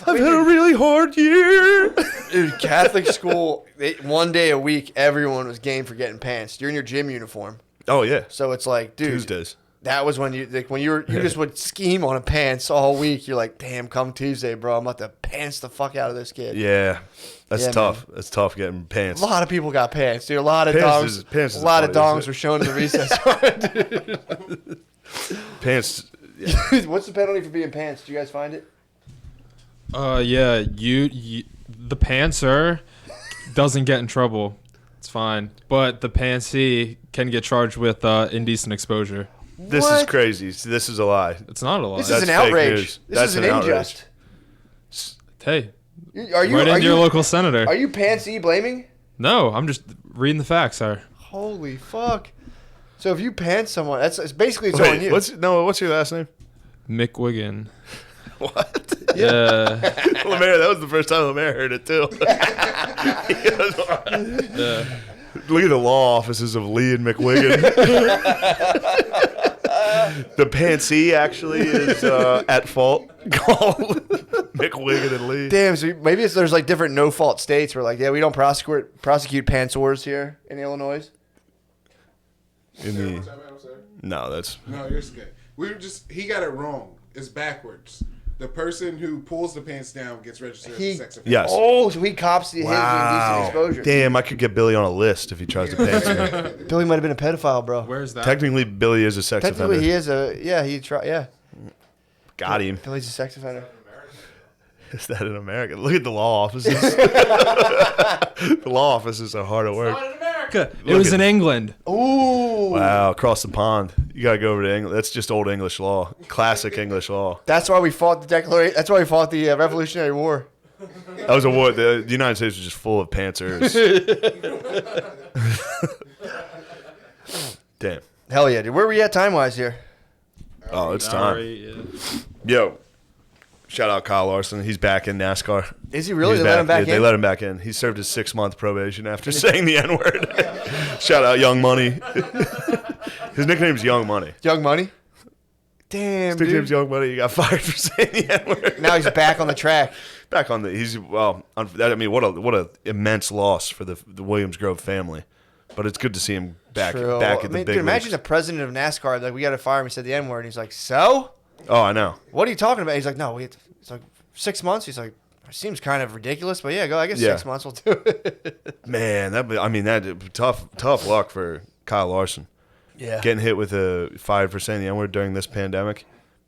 I've had a really hard year. Dude, Catholic school, one day a week, everyone was game for getting pants. You're in your gym uniform. Oh yeah, So it's like, dude. Tuesdays. That was when you just would scheme on a pants all week. You're like, damn, come Tuesday, bro, I'm about to pants the fuck out of this kid. Yeah, that's Yeah, tough. That's tough getting pants. A lot of people got pants, dude. A lot of Pants dongs. is a lot of funny, dongs isn't were shown in the recess. Pants. What's the penalty for being pants? Do you guys find it? Yeah, you the pantser doesn't get in trouble. It's fine. But the pantsy can get charged with indecent exposure. This is What? crazy. This is a lie. It's not a lie. This That's is an fake outrage. news. This That's is an an outrage. injust. Hey, Are you? right Are into your you? local senator. Are you pantsy blaming? No, I'm just reading the facts, sir. Holy fuck! So if you pants someone, it's basically it's Wait, on you. what's your last name? Mick Wiggin. What? Yeah. Lemaire, that was the first time Lemaire heard it too. He goes, Yeah. look at the law offices of Lee and McWiggin. The pantsy actually is at fault. Call McWiggin and Lee. Damn, so maybe there's like different no-fault states where like, yeah, we don't prosecute pantsors here in Illinois. In the, I'm sorry. no, that's No, you're good. He got it wrong. It's backwards. The person who pulls the pants down gets registered as a sex offender. yes. Oh, so he cops the indecent exposure. Damn, I could get Billy on a list if he tries to pants me. Billy might have been a pedophile, bro. Where's that? Technically, Billy is a sex Technically, offender. he is yeah. Got him. Billy's a sex offender. Is that in America? Look at the law offices. The law offices are hard at work. It was in England. Ooh. Wow, across the pond. You gotta go over to England. That's just old English law. Classic English law. That's why we fought the Declaration. That's why we fought the Revolutionary War. That was a war. The United States was just full of pantsers. Damn. Hell yeah, dude. Where are we at time-wise here? Oh, it's time. Sorry, yeah. Yo, shout out Kyle Larson. He's back in NASCAR. Is he really? He's They let him back Yeah, in? They let him back in. He served his 6-month probation after saying the N-word. Shout out Young Money. His nickname's Young Money. Young Money? Damn, Stick dude. Name's Young Money. You got fired for saying the N-word. Now he's back on the track. Back on the. He's well. I mean, what a immense loss for the Williams Grove family. But it's good to see him back True. at the I mean, big dude, imagine leagues. the president of NASCAR, like, we got to fire him. He said the N-word. And he's like, so? Oh, I know. What are you talking about? He's like, no, it's like 6 months. He's like, it seems kind of ridiculous, but yeah, go. I guess Yeah. 6 months will do it. Man, that tough luck for Kyle Larson. Yeah. Getting hit with fired for saying the N-word during this pandemic.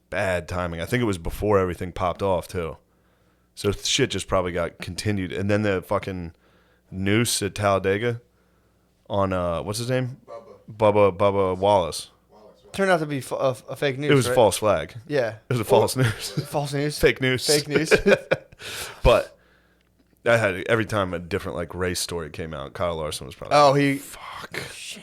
Bad timing. I think it was before everything popped off, too. So shit just probably got continued. And then the fucking noose at Talladega on, what's his name? Bubba Wallace. Turned out to be a fake news. It was right? a false flag. Yeah. It was a false news. False news. Fake news. Fake news. But I had every time a different like race story came out, Kyle Larson was probably Oh, he. fuck. Shit.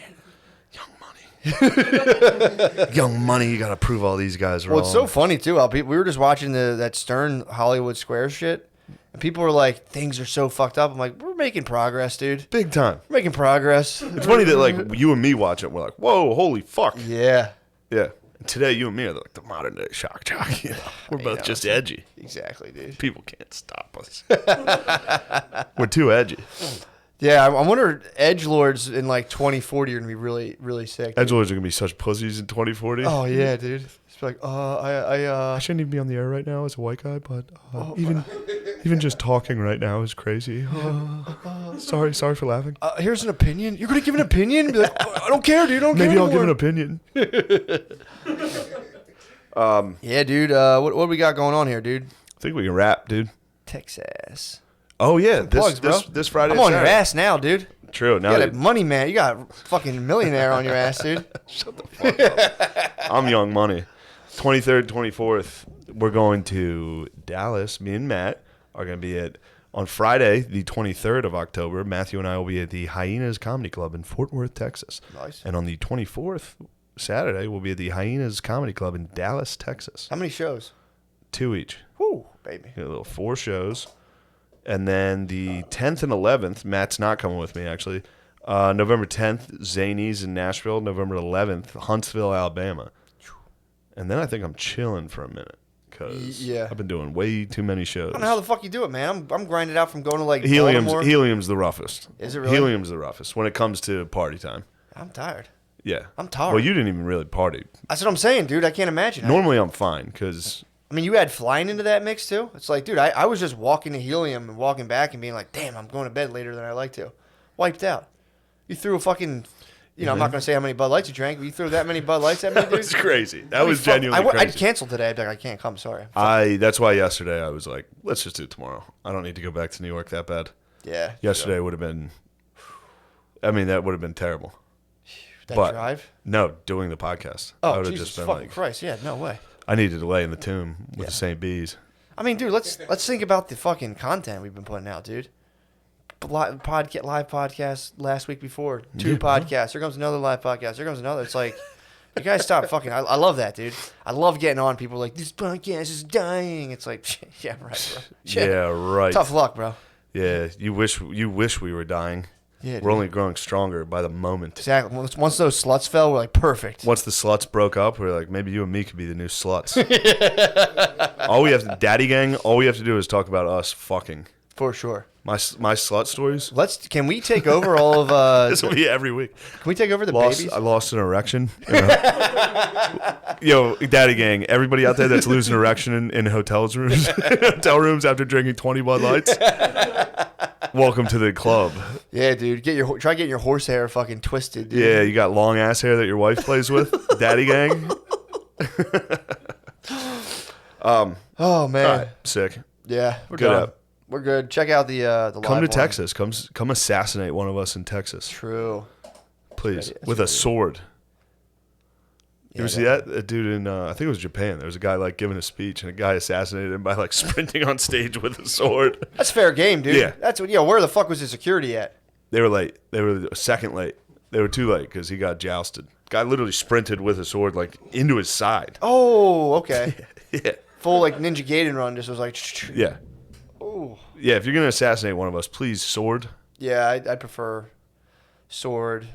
Young Money. Young Money, you gotta prove all these guys wrong. Well, it's so funny too. How we were just watching that Stern Hollywood Squares shit, and people were like, "Things are so fucked up." I'm like, "We're making progress, dude. big time. We're making progress." It's funny that like you and me watch it, and we're like, "Whoa, holy fuck!" Yeah. Yeah. And today, you and me are like the modern day shock jock. You know? We're both know, just edgy. Exactly, dude. People can't stop us. We're too edgy. Yeah, I wonder edgelords in like 2040 are gonna be really, really sick. Dude. Edgelords are gonna be such pussies in 2040. Oh yeah, dude. It's like, I shouldn't even be on the air right now as a white guy, but even just talking right now is crazy. Sorry for laughing. here's an opinion. You're gonna give an opinion? Be like, I don't care, dude. I don't care Maybe I'll give an anymore." opinion. Yeah, dude. What we got going on here, dude? I think we can rap, dude. Texas. Oh yeah, Plugs, bro. this Friday. I'm and on your Saturday. ass now, dude. True. You Now got a that, money man. You got fucking millionaire on your ass, dude. I'm Young Money. 23rd, 24th, we're going to Dallas. Me and Matt are going to be on Friday, the 23rd of October. Matthew and I will be at the Hyenas Comedy Club in Fort Worth, Texas. Nice. And on the 24th, Saturday, we'll be at the Hyenas Comedy Club in Dallas, Texas. How many shows? 2 each. Whoo, baby. A little 4 shows. And then the 10th and 11th, Matt's not coming with me, actually. November 10th, Zanies in Nashville. November 11th, Huntsville, Alabama. And then I think I'm chilling for a minute because Yeah. I've been doing way too many shows. I don't know how the fuck you do it, man. I'm grinding out from going to like Helium's Baltimore. the roughest. Is it really? Helium's the roughest when it comes to party time. I'm tired. Yeah. I'm tired. Well, you didn't even really party. That's what I'm saying, dude. I can't imagine. Normally I'm fine because I mean, you add flying into that mix too. It's like, dude, I was just walking to Helium and walking back and being like, damn, I'm going to bed later than I like to. Wiped out. You threw a fucking, I'm not going to say how many Bud Lights you drank, but you threw that many Bud Lights at me, that dude. was crazy. That was genuinely I'd crazy. cancel today. I'd be like, I can't come. Sorry. That's why yesterday I was like, let's just do it tomorrow. I don't need to go back to New York that bad. Yeah. Yesterday would have been, that would have been terrible. That but- drive. No, doing the podcast. I Oh, would have Jesus just been fucking like, Christ. Yeah, no way. I needed to lay in the tomb with Yeah. the St. B's. I mean, dude, let's think about the fucking content we've been putting out, dude. Live podcast last week before. 2 podcasts. Here comes another live podcast. Here comes another. It's like, you guys stop fucking. I love that, dude. I love getting on. People are like, this podcast is dying. It's like, yeah, right, bro. Shit. Yeah, right. Tough luck, bro. Yeah, you wish we were dying. Yeah, We're dude. only growing stronger by the moment. Exactly. Once those sluts fell, we're like, perfect. Once the sluts broke up, we're like, maybe you and me could be the new sluts. All we have to, Daddy Gang, all we have to do is talk about us fucking. For sure. My slut stories. Can we take over all of, This will be every week. can we take over the I lost an erection. Yo, Daddy Gang, everybody out there that's losing erection in hotel rooms after drinking 20 Bud Lights, welcome to the club. Yeah, dude. Try getting your horsehair fucking twisted, dude. Yeah, you got long ass hair that your wife plays with. Daddy Gang. Oh, man. All right, sick. Yeah, we're Good done. app. We're good. Check out the live Come to one. Texas. Come assassinate one of us in Texas, True. please, That's with a sword. You Yeah, ever see that? A dude in I think it was Japan. There was a guy like giving a speech, and a guy assassinated him by like sprinting on stage with a sword. That's fair game, dude. Yeah. That's what. Where the fuck was the security at? They were late. They were a second late. They were too late because he got jousted. Guy literally sprinted with a sword like into his side. Oh, okay. Yeah, Full like Ninja Gaiden run. Just was like. yeah, Oh. yeah. If you're gonna assassinate one of us, please sword. Yeah, I'd prefer sword.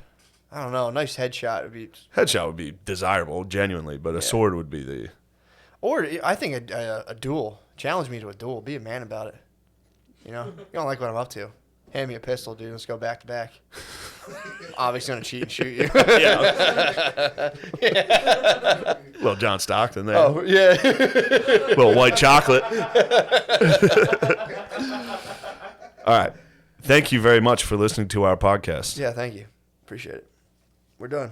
I don't know. A nice headshot would be. Headshot would be desirable, genuinely, but a sword would be the. Or I think a duel. Challenge me to a duel. Be a man about it. You know, you don't like what I'm up to. Hand me a pistol, dude. Let's go back to back. Obviously gonna cheat and shoot you. Little John Stockton there. Oh yeah. Little white chocolate. All right. Thank you very much for listening to our podcast. Yeah. Thank you. Appreciate it. We're done.